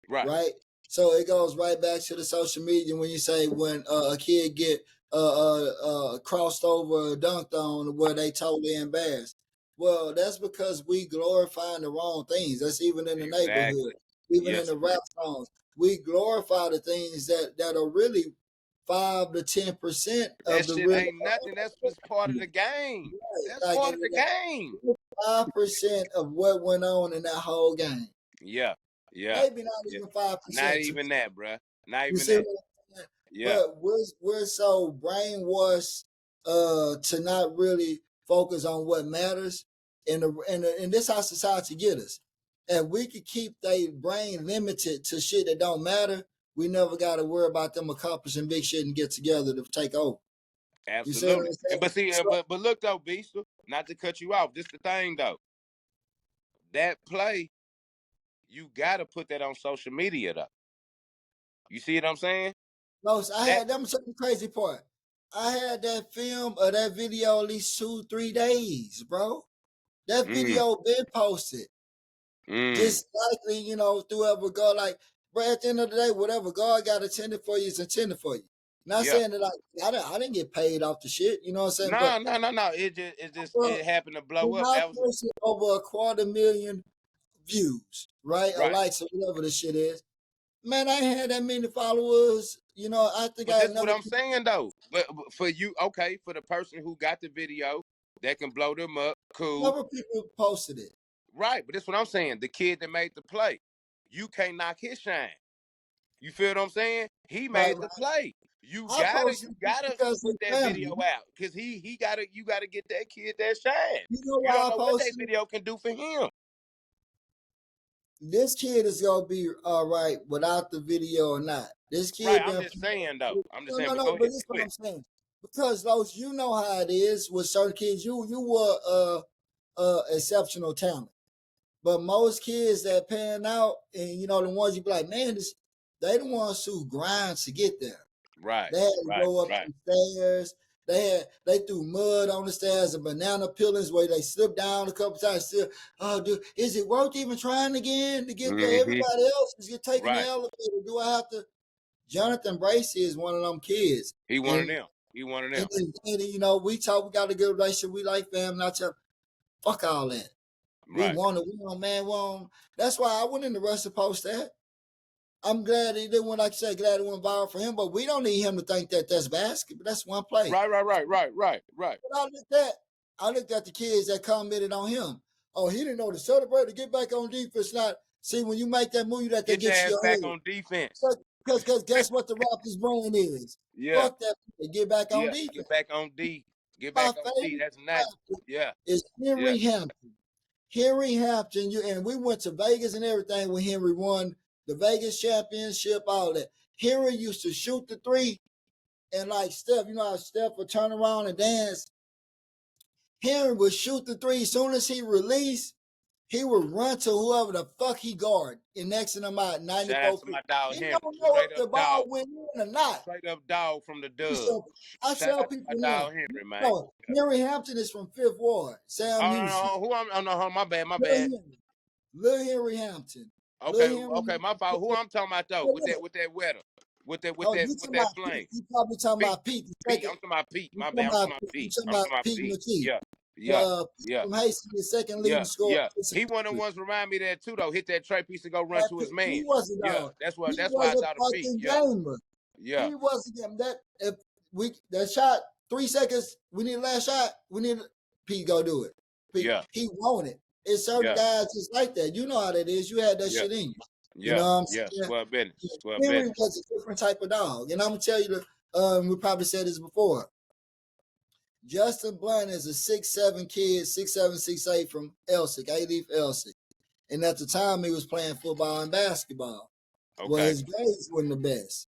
Right, right? So it goes right back to the social media when you say when a kid get crossed over or dunked on where they totally embarrassed. Well, that's because we glorifying the wrong things. That's even in the neighborhood, exactly. even in Yes, the rap songs. We glorify the things that are really 5 to 10% that of the shit real. ain't nothing. That's just part of the game. That's Like part of the game. 5% of what went on in that whole game. Yeah, yeah, Maybe not yeah. even five Not percent. even that, bruh. Not You even see that. what I'm saying? Yeah, But we're so brainwashed to not really focus on what matters, and this how society get us. And we could keep their brain limited to shit that don't matter. We never got to worry about them accomplishing big shit and get together to take over. You see what absolutely. I'm And saying? but see, So but look though, Beast. Not to cut you off. This the thing though. That play, you gotta put that on social media though. You see what I'm saying? no, I That. had them the crazy part. I had that film or that video at least 2, 3 days, bro. That Mm, video been posted. mm, Just likely, through whoever God, like, bro, at the end of the day, whatever God got intended for you is intended for you. Not yeah. saying that like I didn't get paid off the shit, you know what I'm saying? But No, no, no, no. It happened to blow when up. I That was posted over 250,000 views, right? Or right. likes or whatever the shit is, man, I ain't had that many followers. I think But I had this is what another I'm saying though. But for you, okay, for the person who got the video that can blow them up, cool. number of people posted it. Right. But this is what I'm saying. The kid that made the play, you can't knock his shine. You feel what I'm saying? He Right, made the right. play. You I gotta, posted you it gotta because put of that family. video out because he gotta, you gotta get that kid that shine. You know You don't why I know what that posted it? video can do for him. This kid is gonna be all right without the video or not. This Right. kid I'm been just saying though. I'm just no, saying. no, But no. go But ahead. this is Go what ahead. I'm saying. Because those, you know how it is with certain kids. You were exceptional talent, but most kids that pan out, and the ones you be like, man, they the ones who grind to get there. Right. They had to Right. go up Right. some stairs. They threw mud on the stairs and banana peelings where they slipped down a couple times. Still, oh, dude, is it worth even trying again to get there? Mm-hmm. Everybody else is taking the Right. elevator. Do I have to? Jonathan Bracey is one of them kids, He one of and them. He one of and, them. and we talk. We got a good relationship. We like family. I tell, fuck all that. We Right. want to. We want man. Want. That's why I went in the rush to post that. I'm glad he didn't. Like I said, glad it went viral for him. But we don't need him to think that that's basketball. That's one play. Right. Right. Right. Right. Right. Right. But I looked at the kids that commented on him. Oh, he didn't know to celebrate to get back on defense. Not see when you make that move, that they Get your get to ass your back head. on defense. Because guess what the Raptors' brain is? Yeah. Fuck that. They get back on Yeah. defense. Get back on D. Get My back on D. favorite That's nothing. Raptor Yeah. is Yeah. Henry Hampton. Henry Hampton, and we went to Vegas and everything when Henry won the Vegas championship, all that. Henry used to shoot the three, and like Steph, you know how Steph would turn around and dance. Henry would shoot the three as soon as he released. he would run to whoever the fuck he guard and next to him out Shout out 94 to feet. my dog He Henry. don't know Straight if up the ball dog. went in or not. Straight up dog from the dub. So I Shout tell out to my people now, dog Henry, man. no, Henry Hampton is from Fifth Ward, Sam Oh no, Houston. no, who I'm? Oh no, my bad, my Lil bad. Henry, Lil Henry Hampton, Lil Okay, Henry okay, my fault. Who Hampton. I'm talking about though? Hey, With look, that wetter, oh, you with talking that about flame. Pete? You probably talking Pete, about Pete the Pete. second. I'm talking about Pete. You My talking bad. I'm talking about about Pete? You Pete. talking I'm about talking about Pete Pete. McKee? Yeah, yeah, Pete yeah, from Hastings, the second leading yeah, scorer. yeah. He one of the ones remind me of that too though. Hit that tray piece and go run to his He man. wasn't Yeah, dog. that's He what. That's why I was a thought of Pete. fucking Yeah, gamer. yeah, He wasn't getting that. If we that shot 3 seconds, we need the last shot. We need Pete go do it. Pete, yeah, he wanted. It's certain yeah, guys just like that. You know how that is. You had that yeah, shit in you. You know yeah, what I'm yeah. saying? Square business. Square Henry business. was a different type of dog, and I'm gonna tell you we probably said this before. Justin Blunt is a 6'7" kid, 6'7", 6'8" from Elsick, A-Leaf Elsick. And at the time, he was playing football and basketball. Well, Okay. his grades weren't the best.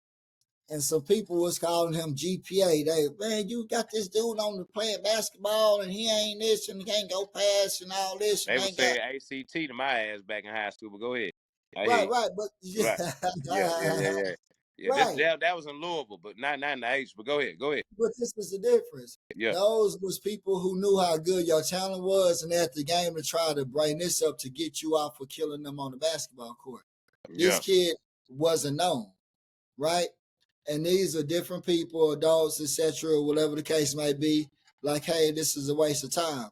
And so people was calling him GPA. They, man, you got this dude on the playing basketball and he ain't this and he can't go past and all this and They ain't was got saying ACT to my ass back in high school, but go ahead. I hear right, you. right, but Right. Yeah, yeah, yeah, yeah. Yeah, right. that was in Louisville, but not in the H. But go ahead, go ahead. But this was the difference. Yeah, Those was people who knew how good your talent was and at the game to try to bring this up to get you out for killing them on the basketball court. This yeah. kid wasn't known, right? And these are different people, adults, etc., whatever the case may be. Like, hey, this is a waste of time.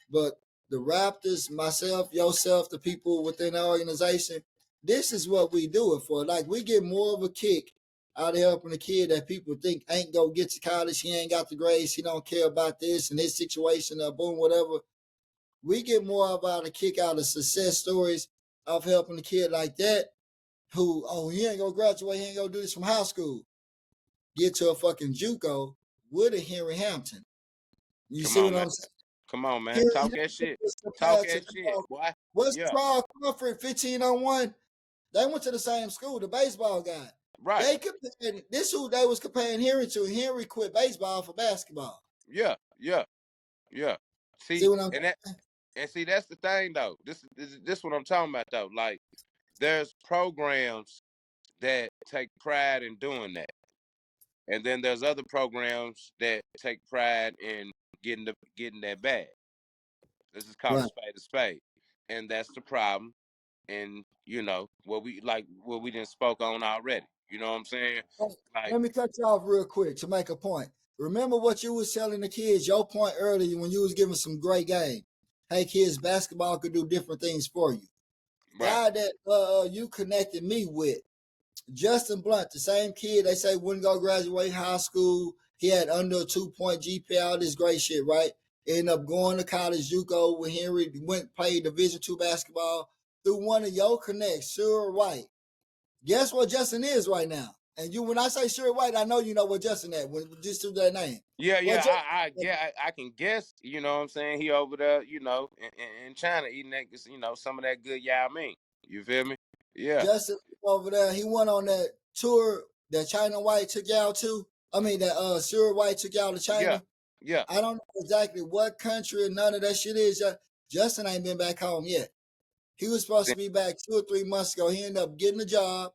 But the Raptors, myself, yourself, the people within the organization, this is what we do it for. Like, we get more of a kick out of helping a kid that people think ain't gonna get to college. He ain't got the grades. He don't care about this and his situation or boom, whatever. We get more of out a kick out of success stories of helping a kid like that who, oh, he ain't gonna graduate. He ain't gonna do this from high school. Get to a fucking JUCO with a Henry Hampton. You Come see on, what man. I'm saying? Come on, man. Henry Talk that Hampton shit. was Talk compared to that shit, boy. what's Yeah, Charles Crawford 1501? They went to the same school, the baseball guy. right. They compared this who they was comparing Henry to. Henry quit baseball for basketball. Yeah, yeah, yeah. See See, what I'm and see that's the thing though. This what I'm talking about though. Like, there's programs that take pride in doing that. And then there's other programs that take pride in getting that bag. This is called right? a spade, and that's the problem. And what we didn't spoke on already. You know what I'm saying? Like, Let me cut you off real quick to make a point. Remember what you was telling the kids, your point earlier when you was giving some great game. Hey kids, basketball could do different things for you. right? Guy that you connected me with, Justin Blunt, the same kid they say wouldn't go graduate high school. He had under a 2-point GPA, all this great shit, right? Ended up going to college, JUCO with Henry, went played Division II basketball through one of your connects, Sure White. Guess what Justin is right now? And you, when I say Sure White, I know you know what Justin is. When just through that name. Yeah, What yeah. Justin, I can guess. You know what I'm saying? He over there, in China eating that, some of that good yao ming. You feel me? Yeah, Justin over there, he went on that tour that China White took y'all to. I mean that Sure White took y'all to yeah, China. yeah. I don't know exactly what country or none of that shit is. Justin ain't been back home yet. He was supposed to be back 2 or 3 months ago. He ended up getting a job.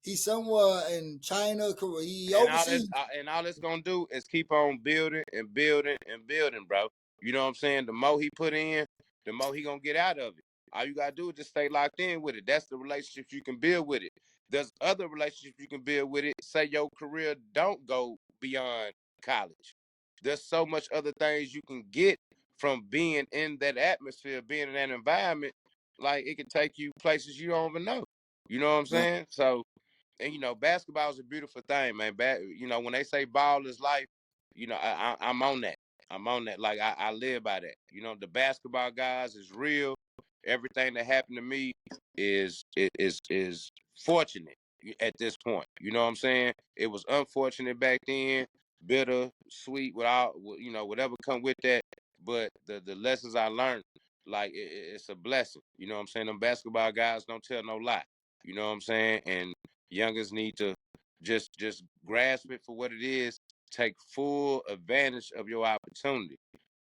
He's somewhere in China, Korea. He overseas. And all it's gonna do is keep on building and building and building, bro. You know what I'm saying? The more he put in, the more he gonna get out of it. All you gotta do is just stay locked in with it. That's the relationships you can build with it. There's other relationships you can build with it. Say your career don't go beyond college. There's so much other things you can get from being in that atmosphere, being in that environment. Like, it can take you places you don't even know. You know what I'm Right. saying? So, and basketball is a beautiful thing, man. When they say ball is life, I'm on that. I'm on that. Like, I live by that. The basketball guys is real. Everything that happened to me is fortunate at this point. You know what I'm saying? It was unfortunate back then, bitter, sweet, whatever come with that. But the lessons I learned, like, it's a blessing. You know what I'm saying? Them basketball guys don't tell no lie. You know what I'm saying? And youngers need to just grasp it for what it is. Take full advantage of your opportunity.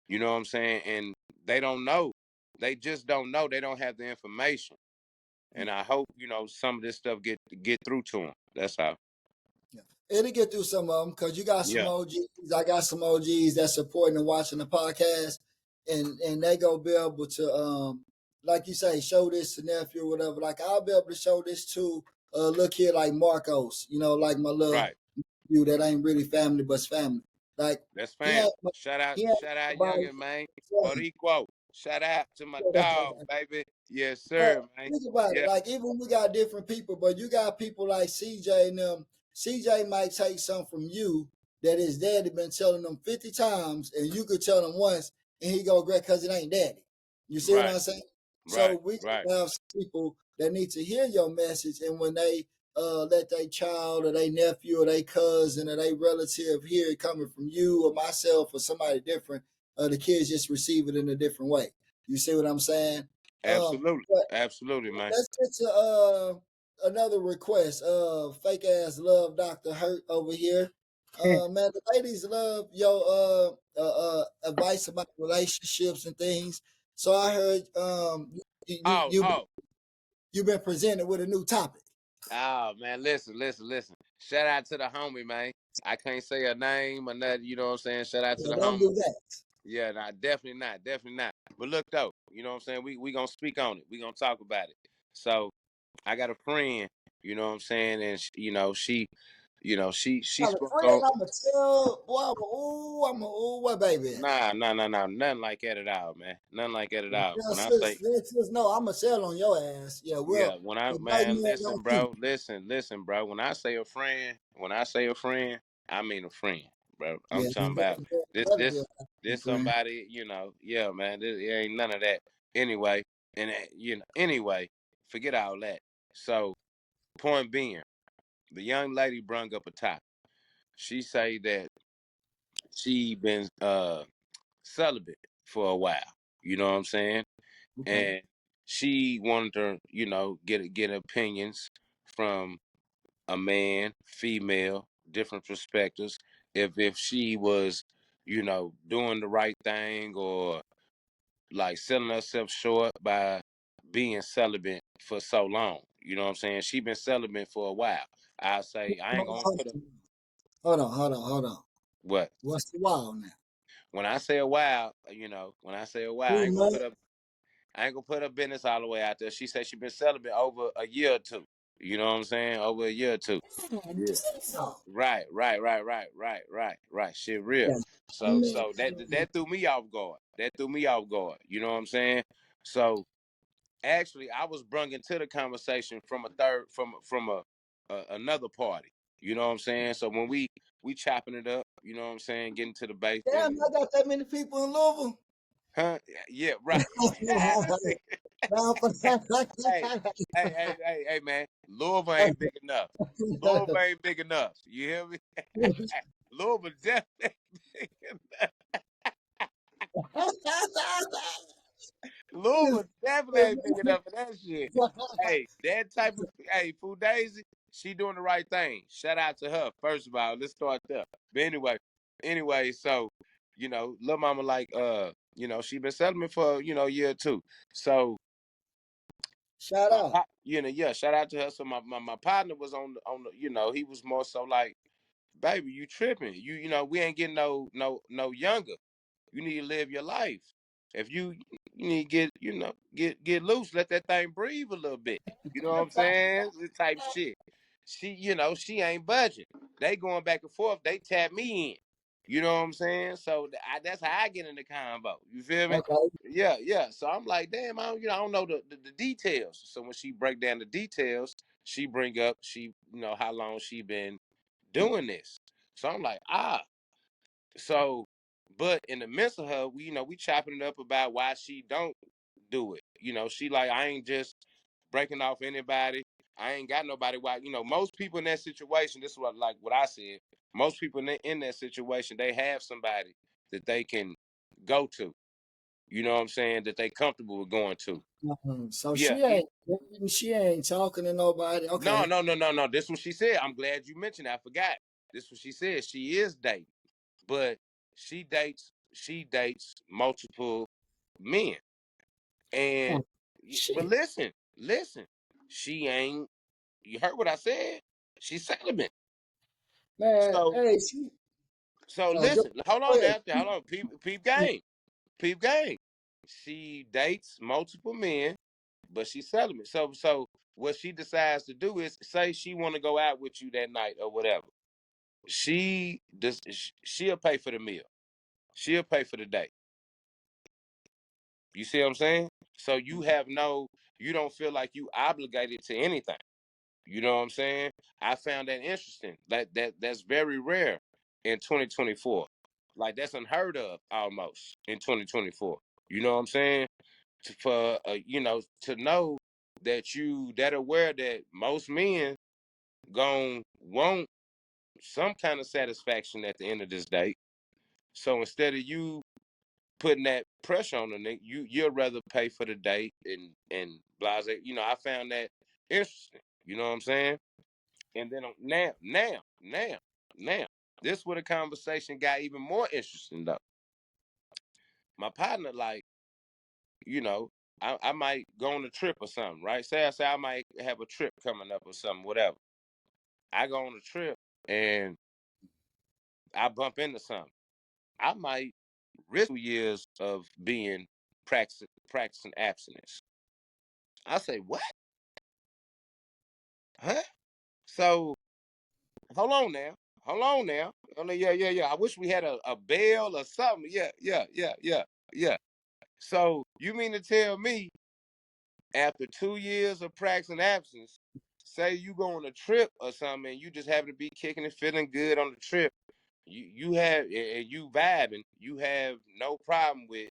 You know what I'm saying? And they don't know They just don't know. They don't have the information. And I hope, some of this stuff get through to them. That's how. Yeah. It'll get through some of them because you got some Yeah. OGs. I got some OGs that's supporting and watching the podcast, and they go be able to, like you say, show this to nephew or whatever. Like I'll be able to show this to a little kid like Marcos, like my little Right. you that ain't really family but's family. Like That's he fam. ain't Shout out, he ain't shout out, nobody. youngin, man. Borico. Shout out to my dog, baby. Yes, But sir, man. think about it. Yeah. Like even we got different people, but you got people like CJ and them. CJ might take something from you that his daddy been telling them 50 times, and you could tell him once, and he go great because it ain't daddy. You see what Right. I'm saying? So Right. we Right. have some people that need to hear your message, and when they let their child or their nephew or their cousin or their relative hear it coming from you or myself or somebody different, the kids just receive it in a different way. You see what I'm saying? Absolutely. But Absolutely, man. let's get to another request. Fake ass love Dr. Hurt over here. Man, the ladies love your advice about relationships and things. So I heard you Oh, you oh. you've been presented with a new topic. Oh man, listen. Shout out to the homie, man. I can't say her name or nothing, you know what I'm saying? Shout out to Yeah, the don't homie. do that. Yeah, nah, definitely not. But look though, you know what I'm saying? We gonna speak on it. We gonna talk about it. So I got a friend, you know what I'm saying, and she I'm a spoke friend. on. I'm a tell. Boy, I'm a what baby. Nah, nothing like that at all, man. Nothing like that at all. Yeah, When I sis, say sis, no, I'm a sell on your ass. Yeah, Yeah, well, when I the white man, man listen, don't cheat. bro, listen, bro. When I say a friend, I mean a friend, bro. I'm Yeah, talking about it this, better be this, a this friend. somebody, yeah, man. It ain't none of that. Anyway, and anyway, forget all that. So, point being, the young lady brung up a topic. She say that she been celibate for a while. You know what I'm saying? Okay. And she wanted to, get opinions from a man, female, different perspectives. If she was, doing the right thing or like selling herself short by being celibate for so long. You know what I'm saying? She been celibate for a while. I say I ain't gonna put a Hold on. what What's the wow now? when I say a while, I ain't gonna Months? put up I ain't gonna put her business all the way out there. She said she been celibate over a year or two. You know what I'm saying? Over a year or two. Yeah. Right. Shit real. So that threw me off guard. That threw me off guard. You know what I'm saying? So actually I was brung into the conversation from a third from another party. You know what I'm saying? So when we chopping it up, you know what I'm saying, getting to the base Damn, and I got that many people in Louisville. huh? Yeah, right. This Now, hey, hey, man. Louisville ain't big enough. Louisville ain't big enough. You hear me? Louisville definitely ain't big enough. Louisville definitely ain't big enough for that shit. Hey, that type of Fudaisy, she doing the right thing. Shout out to her. First of all, let's start there. But anyway, so little mama like she been settling for a year or two. So Shout out. yeah, shout out to her. So my partner was on the he was more so like, baby, you tripping. We ain't getting no younger. You need to live your life. If you need to get loose, let that thing breathe a little bit. You know what I'm saying? This type shit. She ain't budging. They going back and forth. They tap me in. You know what I'm saying? So that's how I get in the convo. You feel me? Okay. Yeah. So I'm like, damn, I don't know the details. So when she break down the details, she bring up how long she been doing this. So I'm like, so, but in the midst of her, we chopping it up about why she don't do it. She like, I ain't just breaking off anybody. I ain't got nobody. Why? Most people in that situation. This is what I said. Most people in that situation, they have somebody that they can go to. You know what I'm saying? That they comfortable with going to. So Yeah. she ain't talking to nobody. No, Okay. no, no, no, no. This is what she said. I'm glad you mentioned it. I forgot. This is what she said. She is dating, but she dates multiple men. And Oh, but shit, listen, she ain't. You heard what I said? She's celibate. man. So Hey, she. Go, listen. Hold go on ahead. now. Hold on. Peep game. Peep game. She dates multiple men, but she's celibate. So what she decides to do is say she want to go out with you that night or whatever. She does. She'll pay for the meal. She'll pay for the date. You see what I'm saying? So you don't feel like you obligated to anything. You know what I'm saying? I found that interesting. That's very rare in 2024. Like that's unheard of almost in 2024. You know what I'm saying? For to know that you that aware that most men gon' want some kind of satisfaction at the end of this date. So instead of you putting that pressure on the nigga, you'd rather pay for the date and blase. I found that interesting. You know what I'm saying? And then now, this where the conversation got even more interesting though. My partner, like, you know, I might go on a trip or something, right? Say I might have a trip coming up or something, whatever. I go on a trip and I bump into something. I might risk 2 years of being practicing abstinence. I say, what? Huh? So hold on now. Hold on now. Oh, yeah. I wish we had a bell or something. Yeah. So you mean to tell me after 2 years of practicing absence, say you go on a trip or something and you just happen to be kicking and feeling good on the trip, you have and you vibing, you have no problem with,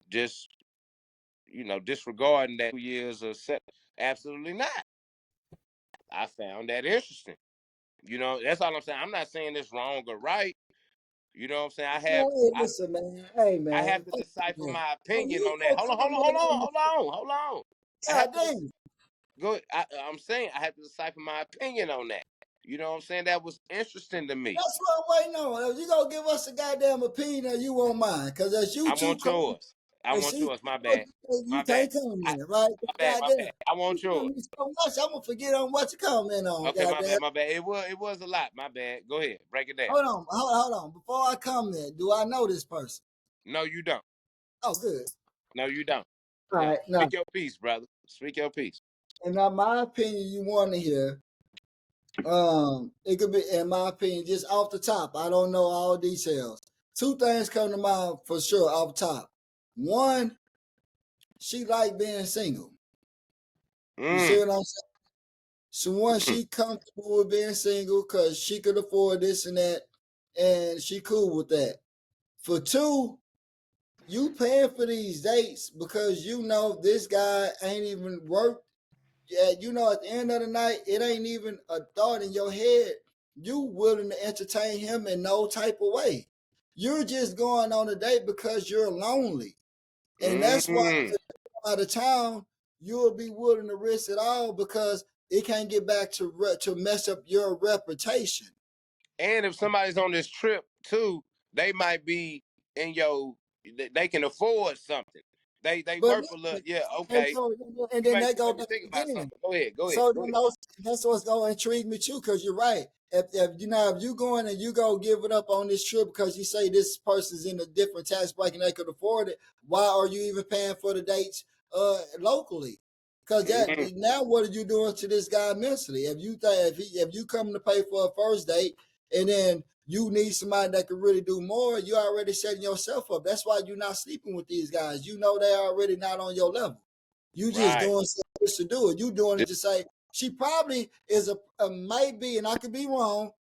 just disregarding that 2 years of set. Absolutely not. I found that interesting. That's all I'm saying. I'm not saying it's wrong or right. You know what I'm saying? I have Man, hey, I, listen, man. Hey, I man. have to Hey, decipher man. my When opinion you on that. go Hold on, come hold on, back hold on on, the hold on. I God have to damn. go. I'm saying I have to decipher my opinion on that. You know what I'm saying? That was interesting to me. That's what I'm waiting on. If you gonna give us a goddamn opinion or you won't mind. Cause as you I two want come yours. I and want see, yours. My bad. you My bad. can't comment, I, right? my Goddamn. bad. I You want tell yours. me so much, I'm gonna forget on what to comment on, Okay, my goddamn. bad. My bad. It was a lot. My bad. Go ahead. Break it down. Hold on. Before I comment, do I know this person? No, you don't. Oh, good. No, you don't. All Yeah. right. Now, Speak your piece, brother. Speak your piece. in my opinion, you want to hear. It could be, in my opinion, just off the top. I don't know all details. Two things come to mind for sure off top. One, she like being single. You see Mm. what I'm saying? So one, she comfortable with being single because she could afford this and that, and she cool with that. For two, you paying for these dates because you know this guy ain't even worked. Yeah, you know, at the end of the night, it ain't even a thought in your head. You willing to entertain him in no type of way. You're just going on a date because you're lonely. And that's why Mm. if you're out of town, you'll be willing to risk it all because it can't get back to mess up your reputation. And if somebody's on this trip too, they might be in your. They can afford something. They But worth a little. Yeah, and okay. so and You then make that you go make me back think about again. something. Go ahead. Go ahead. So Go then ahead. that's what's gonna intrigue me too, because you're right. If you going and you go give it up on this trip because you say this person's in a different tax bracket and they could afford it, why are you even paying for the dates locally? Because that Mm. now what are you doing to this guy mentally? If you think if you come to pay for a first date and then you need somebody that can really do more, you already setting yourself up. That's why you're not sleeping with these guys. You know they're already not on your level. You just Right. doing something just to do it. You doing it Just- to say she probably is a might be, and I could be wrong,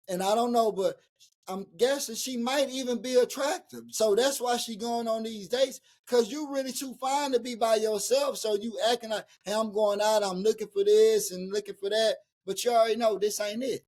and I don't know, but I'm guessing she might even be attractive. So that's why she going on these dates because you really too fine to be by yourself. So you acting like, hey, I'm going out, I'm looking for this and looking for that, but you already know this ain't it.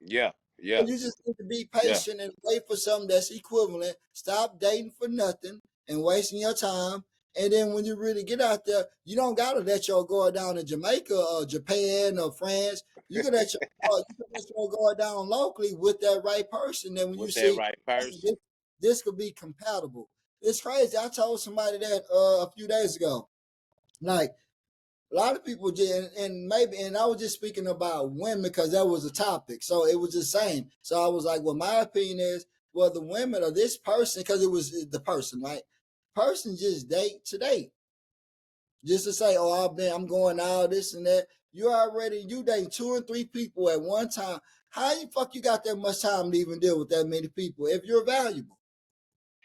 yeah. So Yeah. you just need to be Yeah. patient and wait for something that's equivalent. Stop dating for nothing and wasting your time. And then when you really get out there, you don't gotta let your guard down in Jamaica or Japan or France. You can let your guard down locally with that right person. Then when you With that see, right hey, person. this could be compatible. It's crazy. I told somebody that a few days ago. Like a lot of people just, and maybe, and I was just speaking about women because that was a topic. So it was the same. So I was like, well, my opinion is, well, the women or this person, because it was the person, right? Person just date to date. Just to say, oh, I'm going out, this and that. You date two and three people at one time. How you fuck you got that much time to even deal with that many people if you're valuable?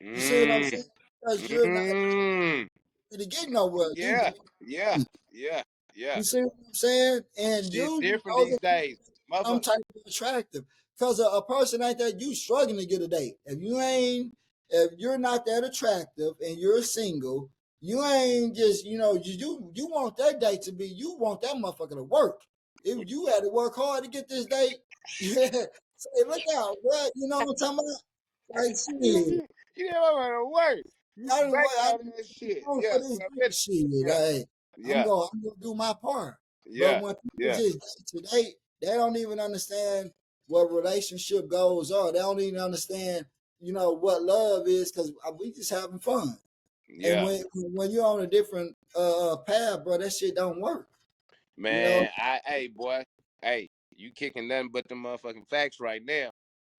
You see what I'm Mm, saying? Because you're not mm, to get nowhere. yeah, yeah, yeah, yeah. You see what I'm saying? And Shit you different those these are days. some Motherfucker. type of attractive. Because a person like that, you struggling to get a date. If you're not that attractive and you're single, you ain't just, you want that date to be, you want that motherfucker to work. If you had to work hard to get this date, yeah. Say, look out, bro. You know what I'm talking about? Like, shit. You know what to work. You I didn't work. banking I on that shit. going Yeah, for this well, better. shit. Yeah, Hey, yeah, I'm gonna do my part. But yeah, when people yeah, just today, they don't even understand what relationship goals are. They don't even understand, what love is because we just having fun. And yeah. when you're on a different path, bro, that shit don't work. You know. Man, hey boy, hey, you kicking nothing but the motherfucking facts right now.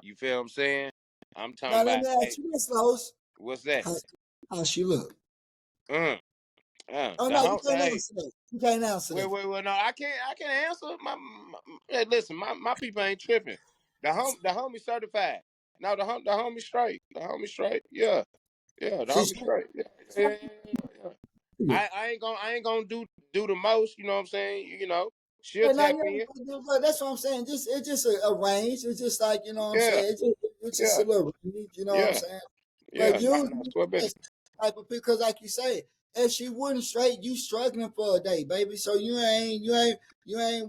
You feel what I'm saying? I'm talking Now let about, me hey, ask you this, Los. what's that? How she look? Uh, Oh the no, you home, can't hey, answer that. You can't answer wait, that. wait, wait, no, I can't answer. Hey, listen, my people ain't tripping. The homie certified. No, the homie straight. The homie straight. Yeah, yeah, the She's homie straight. Yeah, yeah, yeah, yeah. I ain't gonna do the most. You know what I'm saying? You know, she'll Yeah, now tap you in. but that's what I'm saying. It's just a range. It's just like what I'm Yeah, saying. It's just yeah, a little range. You know what I'm yeah, saying? But yeah. No, you no, swear better. that's type of because like you say, if she wouldn't straight, you struggling for a day, baby. So you ain't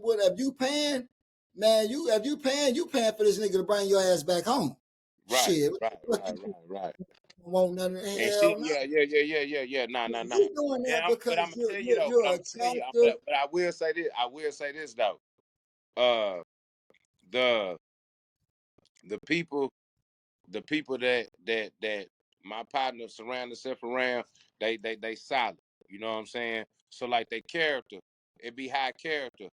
what if you paying, man, you paying for this nigga to bring your ass back home. Right, Shit. right, What right, you right, right. want none of the And hell she, no. yeah, yeah, yeah, yeah, yeah, yeah. Nah, nah, nah. You doing And that but I'm because gonna you're tell you you're, though. But you're I'm gonna tell you. attractive. But I will say this. I will say this though. Uh, the the people, the people that my partner surround themselves around, they solid. You know what I'm saying? So like their character, it be high character.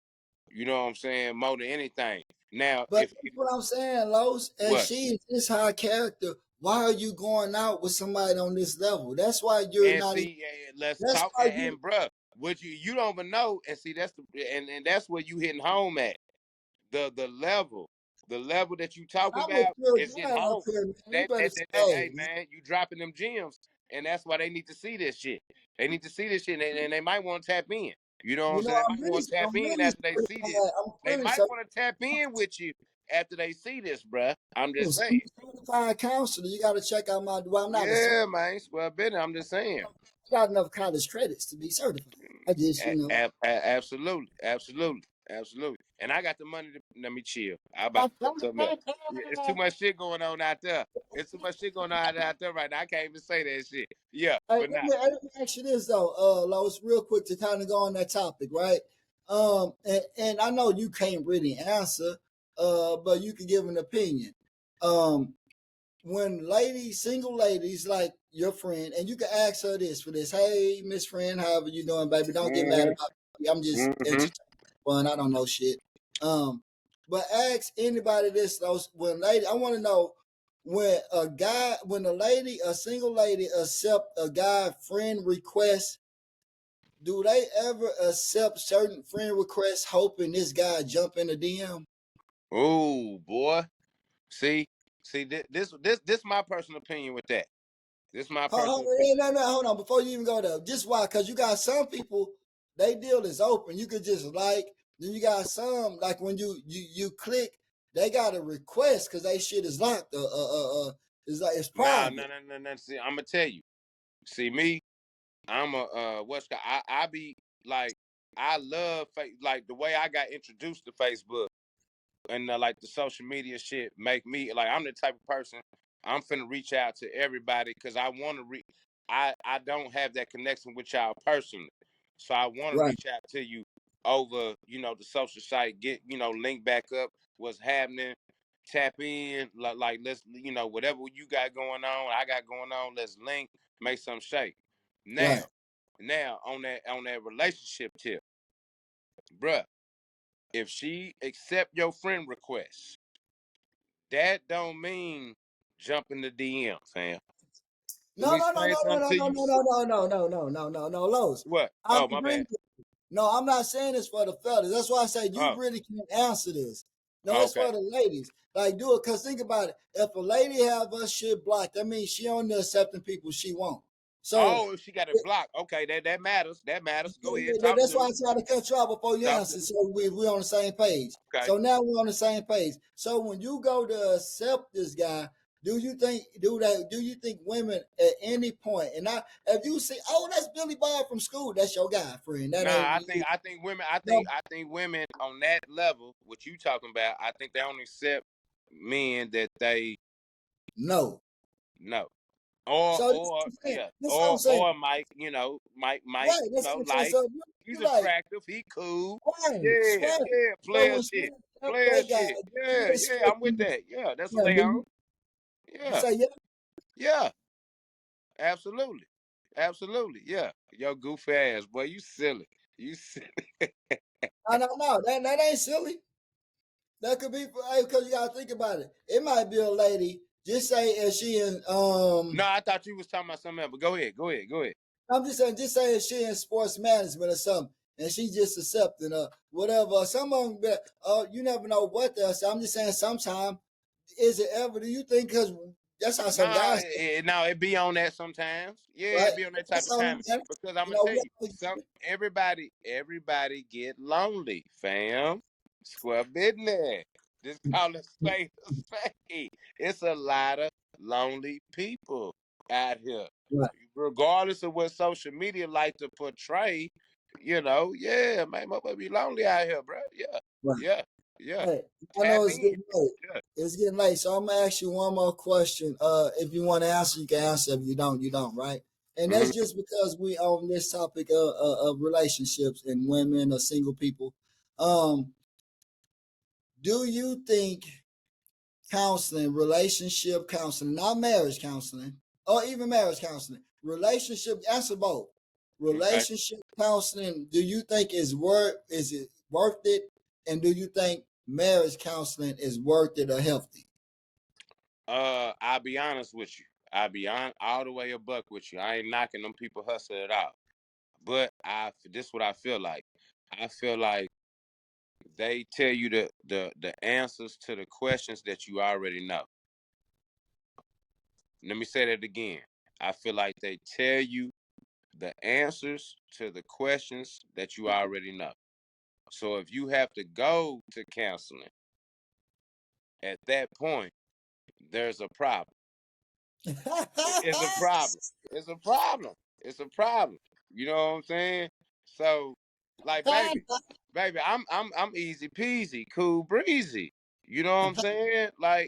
You know what I'm saying? More than anything. Now, But that's what I'm saying, Los. And what? she is this high character. Why are you going out with somebody on this level? That's why you're And not. see, let's That's talk. why you. And bruh, what you don't even know. And see, and that's where you hitting home at the level, the level that you talking I'm a about pure is hitting guy up home. here, man. You That better that say, that, that hey, hey man, you dropping them gems, and that's why they need to see this shit. They need to see this shit, and they might want to tap in. You know what I'm saying? They might want to tap in after they see this. I'm They really might certified. want to tap in with you after they see this, bruh. I'm I'm just saying. a certified counselor. You got to check out my. Well, I'm not a certified. Yeah, man. Well, better. I'm just saying. I got enough college credits to be certified. I just, Absolutely, absolutely, absolutely. And I got the money to let me chill. I about to fuck something up. Yeah, it's too much shit going on out there. It's too much shit going on out there right now. I can't even say that shit. Yeah, Hey, but not. let me ask you this though, Lois, real quick to kind of go on that topic, right? And I know you can't really answer, but you can give an opinion. Um, when single ladies like your friend, and you can ask her this for this, hey, Miss Friend, however you doing, baby? Don't get mad Mm-hmm. about me. I'm just Mm-hmm. entertaining fun. I don't know shit. But ask anybody this, those when lady, I want to know when a single lady accept a guy friend request, do they ever accept certain friend requests hoping this guy jump in the DM? Oh boy. See, this my personal opinion with that. This my personal opinion. No, hold on. Before you even go there, just why? Because you got some people, they deal is open. You could just like. Then you got some like when you click, they got a request because they shit is locked. It's like it's Nah, private. no, no, no, no. See, I'm gonna tell you. See me. I'm a I be like I love like the way I got introduced to Facebook and like the social media shit make me like I'm the type of person I'm finna reach out to everybody because I want to I don't have that connection with y'all personally, so I want to Right. reach out to you over the social site, get link back up what's happening, tap in like let's whatever you got going on I got going on, let's link. make some shake. Now, Right. now on that relationship tip, bruh, if she accept your friend request, that don't mean jump in the DM, fam. Let No, me no, no, explain no, no, something no, to no, you. no, no, no, no, no, no, no, no, Lowe's. What? I'm Oh, my bad. agreeing. No, I'm not saying this for the fellas. That's why I say you Oh, really can't answer this. No, it's okay. for the ladies. Like, do it, cause think about it. If a lady have her shit blocked, that means she only accepting people she want. So Oh, if she got it blocked, okay, that matters. That matters. Go ahead, talk that's to why me. I try to cut you off before you Talk to answer. me. So we're on the same page. Okay. So now we're on the same page. So when you go to accept this guy, do you think women at any point, and I if you see, oh, that's Billy Bob from school, that's your guy, friend. That Nah, ain't I think women no, I think women on that level, what you talking about, I think they only accept men that they no. know. So this is Or what I'm saying. yeah. This is what I'm Or saying. Mike, Mike, Right, that's what I'm saying. like So you he's like, attractive, he cool. right, Yeah, right. yeah, So player when she shit. accept Player that guy, shit. you Yeah, yeah, expect I'm with that. Yeah, that's what yeah, they do on. you Yeah, say yeah? yeah, absolutely. Absolutely. Yeah. Yo goofy ass, boy, you silly. You silly. No, no, no. That ain't silly. That could be because you gotta think about it. It might be a lady. Just say if she in No, I thought you was talking about something else, but go ahead, go ahead. I'm just saying, just say if she in sports management or something, and she just accepting whatever. Some of them, you never know what they'll say. I'm just saying, sometimes is it ever? Do you think? Because that's how some Nah, guys, no, it be on that sometimes. Yeah, right? it be on that type That's of all time. I'm saying. Because I'm You gonna know, tell you, everybody get lonely, fam. Square business. Just call it spade a spade. It's a lot of lonely people out here. right, Regardless of what social media like to portray, yeah, man, motherfucker be lonely out here, bro. Yeah, right. yeah, yeah. Hey, I Tap know it's in. getting late. Yeah. It's getting late, so I'm gonna ask you one more question. If you want to answer, you can answer. If you don't, you don't. Right? And Mhm. that's just because we on this topic of relationships and women or single people. Um, do you think counseling, relationship counseling, not marriage counseling, or even marriage counseling, relationship? Answer both. Okay. Relationship counseling. Do you think is it worth it? And do you think marriage counseling is worth it or healthy? I'll be honest with you. I'll be on all the way a buck with you. I ain't knocking them people hustle at all. But this what I feel like. I feel like they tell you the answers to the questions that you already know. Let me say that again. I feel like they tell you the answers to the questions that you already know. So if you have to go to counseling at that point, there's a problem. It's a problem. It's a problem. It's a problem. You know what I'm saying? So, like, baby, I'm easy peasy, cool breezy. You know what I'm saying? Like,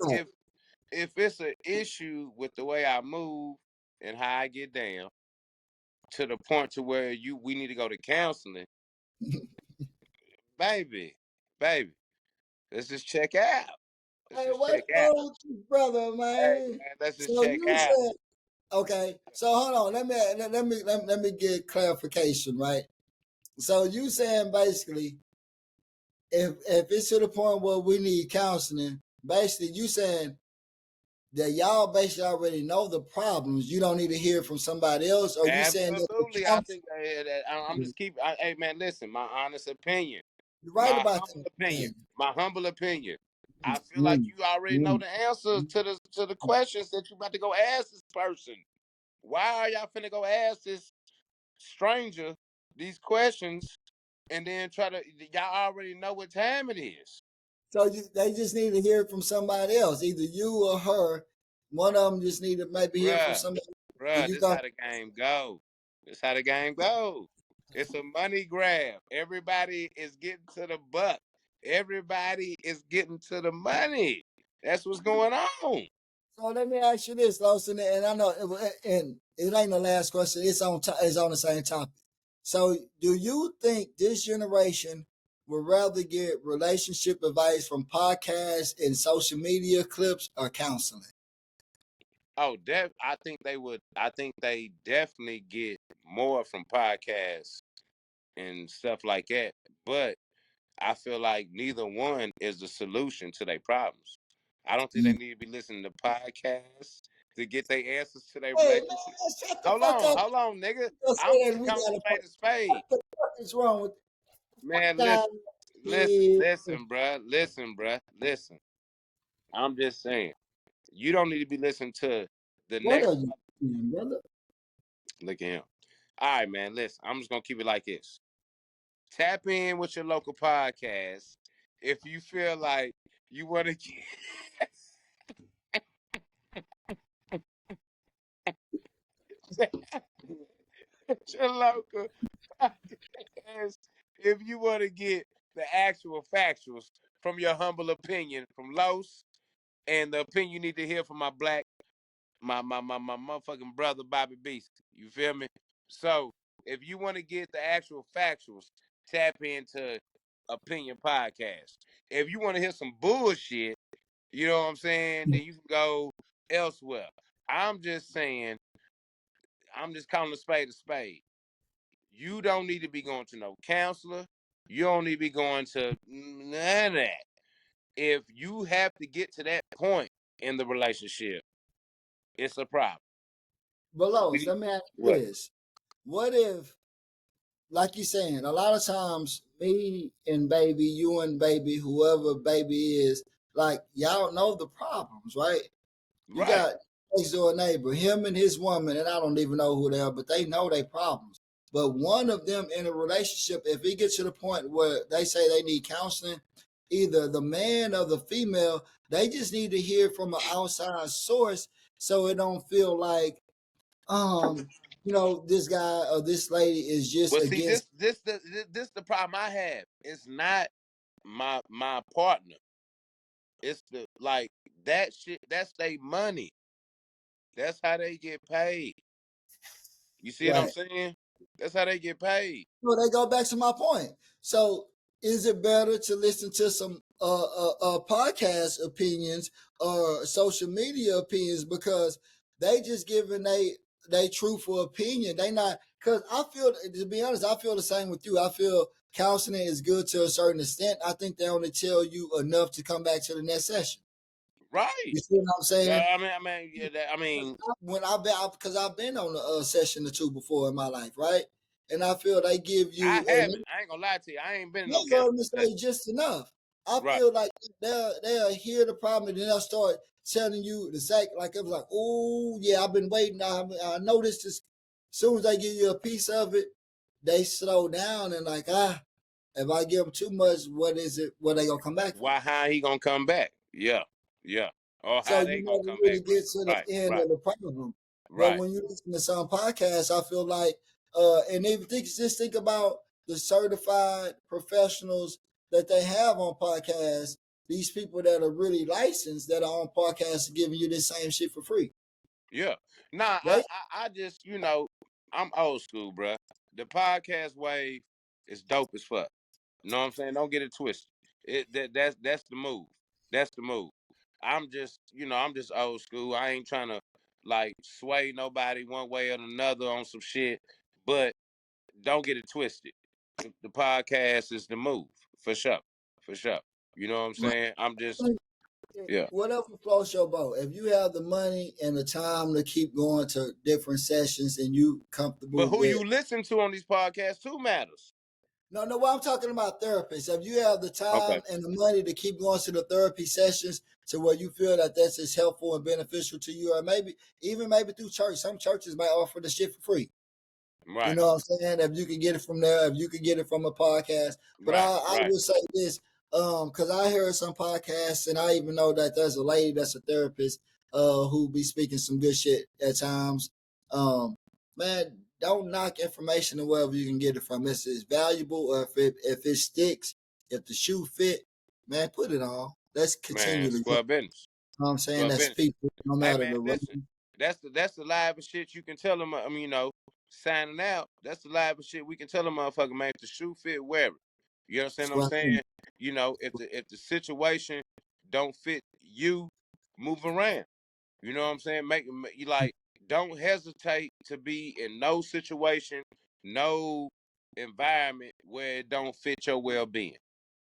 if it's an issue with the way I move and how I get down to the point to where we need to go to counseling, baby, let's just check out. Let's Hey, just what's check out. wrong with you, brother, Hey man? man, let's just So check you out. said okay. So hold on. Let me get clarification, right? So you saying basically, if it's to the point where we need counseling, basically you saying that y'all basically already know the problems. You don't need to hear from somebody else, or you saying that the Absolutely. I counselor, think I'm just keep. Hey man, listen. My honest opinion. you're right My about humble that. opinion. Man. My humble opinion. I feel like Mm, you already know mm. the answers to the questions that you about to go ask this person. Why are y'all finna go ask this stranger these questions and then try to? Y'all already know what time it is, They just need to hear from somebody else, either you or her. One of them just need to maybe hear from bruh. somebody. And Bruh, you this go. how the game go. This how the game go. It's a money grab. Everybody is getting to the buck. Everybody is getting to the money. That's what's going on. So let me ask you this, Lawson, and I know, and it ain't the last question. It's on the same topic. So, do you think this generation would rather get relationship advice from podcasts and social media clips or counseling? Oh, I think they would. I think they definitely get more from podcasts and stuff like that. But I feel like neither one is the solution to their problems. I don't think they Mm. need to be listening to podcasts to get their answers to their Hey relationship. man, shut the fuck up. Hold on, nigga. You gonna I'm say that just we calling got a a spade a what spade. the fuck is wrong with Man, that? Yeah. listen, bruh, listen. I'm just saying, you don't need to be listening to the What are next. you doing, brother? Look at him. All right, man. Listen, I'm just gonna keep it like this. Tap in with your local podcast if you feel like you want to get your local podcast if you want to get the actual factuals from your humble opinion from Los and the opinion you need to hear from my motherfucking brother Bobby Beast. You feel me? So if you want to get the actual factuals, tap into Opinion Podcast. If you want to hear some bullshit, you know what I'm saying, then you can go elsewhere. I'm just saying, I'm just calling a spade a spade. You don't need to be going to no counselor. You don't need to be going to none of that. If you have to get to that point in the relationship, it's a problem. Below, let me ask you What? this. What if, like you saying, a lot of times me and baby, you and baby, whoever baby is, like y'all know the problems, right? You Right. got next door neighbor, him and his woman, and I don't even know who they are, but they know their problems. But one of them in a relationship, if it gets to the point where they say they need counseling, either the man or the female, they just need to hear from an outside source so it don't feel like um, this guy or this lady is just But see, against. this the problem I have. It's not my partner. It's the like that shit. That's their money. That's how they get paid. You see what I'm Right. saying? That's how they get paid. Well, they go back to my point. So, is it better to listen to some podcast opinions or social media opinions because they just giving they truthful opinion? They not because I feel, to be honest, I feel the same with you. I feel counseling is good to a certain extent. I think they only tell you enough to come back to the next session. Right. You see what I'm saying? Yeah. I mean, When I've been, because I've been on a session or two before in my life, right? And I feel they give I you, and haven't. I ain't gonna lie to you. I ain't been in no they heard counseling me session. say just enough. I Right. feel like they'll hear the problem and then they'll start telling you the same. Like it was like, oh yeah, I've been waiting. I noticed this. As soon as they give you a piece of it, they slow down and like if I give them too much, what is it? What they gonna come back for? Why? How he gonna come back? Yeah. Yeah. Or So how you they gonna never come back really from? get to the Right. end Right. of the problem. But Right. when you listen to some podcasts, I feel like, and even just think about the certified professionals that they have on podcasts. These people that are really licensed that are on podcasts giving you this same shit for free. Yeah. Nah. They I just I'm old school, bruh. The podcast wave is dope as fuck. You know what I'm saying? Don't get it twisted. That's the move. That's the move. I'm just old school. I ain't trying to like sway nobody one way or another on some shit. But don't get it twisted. The podcast is the move for sure. For sure. You know what I'm saying? I'm just yeah. whatever floats your boat. If you have the money and the time to keep going to different sessions and you But comfortable who with. you listen to on these podcasts too matters. No, no, what I'm talking about therapists. If you have the Okay. time and the money to keep going to the therapy sessions to where you feel that that's as helpful and beneficial to you, or maybe even maybe through church. Some churches might offer the shit for free. You Right. know what I'm saying? If you can get it from there, if you can get it from a podcast. But Right. I Right. will say this, because I heard some podcasts and I even know that there's a lady that's a therapist who be speaking some good shit at times. Um, man, don't knock information or wherever you can get it from. It's valuable or if it sticks, if the shoe fit, man, put it on. Let's Man, continue to grow. square business. You know what I'm saying? Square That's business. people, no Hey matter man, the listen. race. That's the live shit you can tell them. Signing out. That's the live shit we can tell them, motherfucker, man. If the shoe fit, wear it. You understand what I'm Square. saying? If the situation don't fit you, move around. You know what I'm saying? You like, don't hesitate to be in no situation, no environment where it don't fit your well being.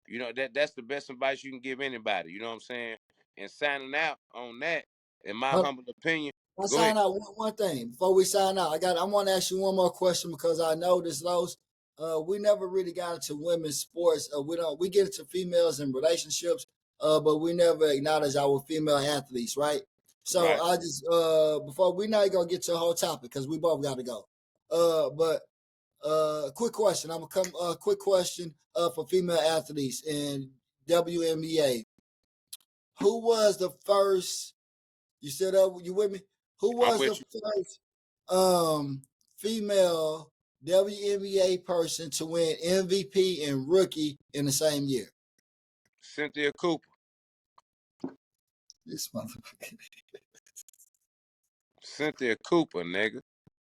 You know, that's the best advice you can give anybody. You know what I'm saying? And signing out on that, in my Hold humble opinion, I go ahead. sign out one thing before we sign out. I want to ask you one more question because I know this, Los. We never really got into women's sports. We get into females and relationships, but we never acknowledge our female athletes, right? So Right. I just before we not gonna get to the whole topic because we both got to go. But quick question. I'm gonna come. Quick question. For female athletes in WNBA, who was the first? You still there? You with me? Who I'm was the with you. first female WNBA person to win MVP and rookie in the same year? Cynthia Cooper. This motherfucker. Cynthia Cooper, nigga.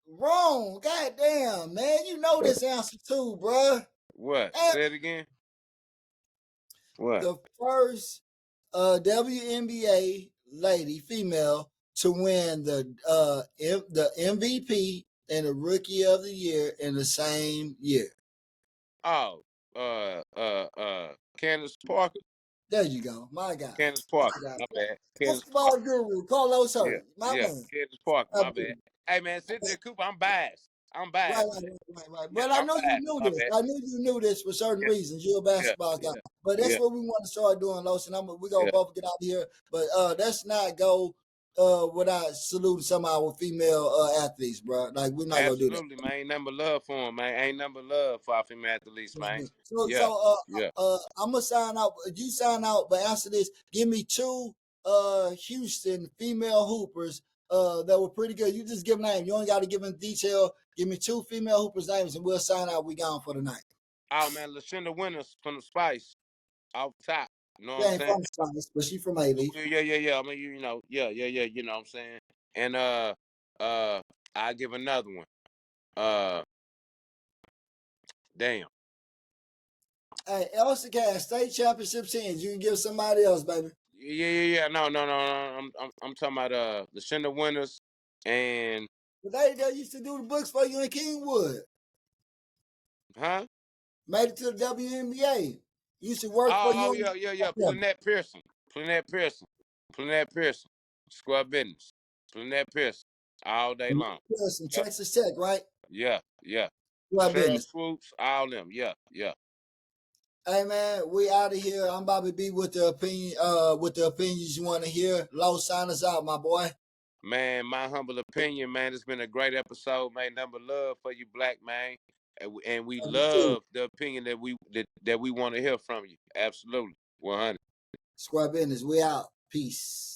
Wrong. Goddamn, man. You know this answer too, bruh. What? And Say it again. What? the first WNBA lady, female, to win the MVP and the Rookie of the Year in the same year. Oh, Candace Parker. There you go. My God. Candace My Parker. God. My bad. Candace Parker. Basketball guru, Carlos Yeah, Hurd. My yeah. man. Candace Parker. I My bad. mean, Hey man, Cynthia Cooper. I'm biased. I'm right, biased right, today. right. Yeah, But I I'm know you biased. knew My this. bad. I knew you knew this for certain Yeah, reasons. You're a yeah, basketball guy. yeah, But that's yeah, what we want to start doing, Los. And we're going to yeah. both get out of here. But let's not go without saluting some of our female athletes, bro. Like, we're not going to do that. Absolutely, man. Ain't number love for him, man. Ain't number love for our female athletes, man. So, Yeah, so yeah. I'm gonna sign out. You sign out, but answer this. Give me two Houston female hoopers that were pretty good. You just give names. You only got to give them detail. Give me two female hoopers names, and we'll sign out. We gone for the night. Oh man, Lashonda Winters from the Spice off top. You know what She I'm ain't saying? from Spice, but she from A Leaf. Yeah, yeah, yeah. I mean, you know, yeah, yeah, yeah. You know what I'm saying? And I give another one. Uh, damn. Hey, Elsa Cass, state championship teams. You can give somebody else, baby. Yeah, yeah, yeah. No, no, no, no. I'm talking about Lashonda Winters and But they used to do the books for you in Kingwood. huh? Made it to the WNBA. Used to work for Oh, you. yeah, yeah, yeah. Yeah. Plinette Pearson. Plinette Pearson. Plinette Pearson. Square business. Plinette Pearson. All day long. Some Yep. Texas Tech, right? Yeah, yeah. My Cheryl business. Swoops, all them. Yeah, yeah. Hey man, we out of here. I'm Bobby B with the opinions you want to hear. Low sign us out, my boy. Man, my humble opinion, man, it's been a great episode, man. Number love for you, black man, and we You too. love the opinion that we want to hear from you. Absolutely, 100. Square business. We out. Peace.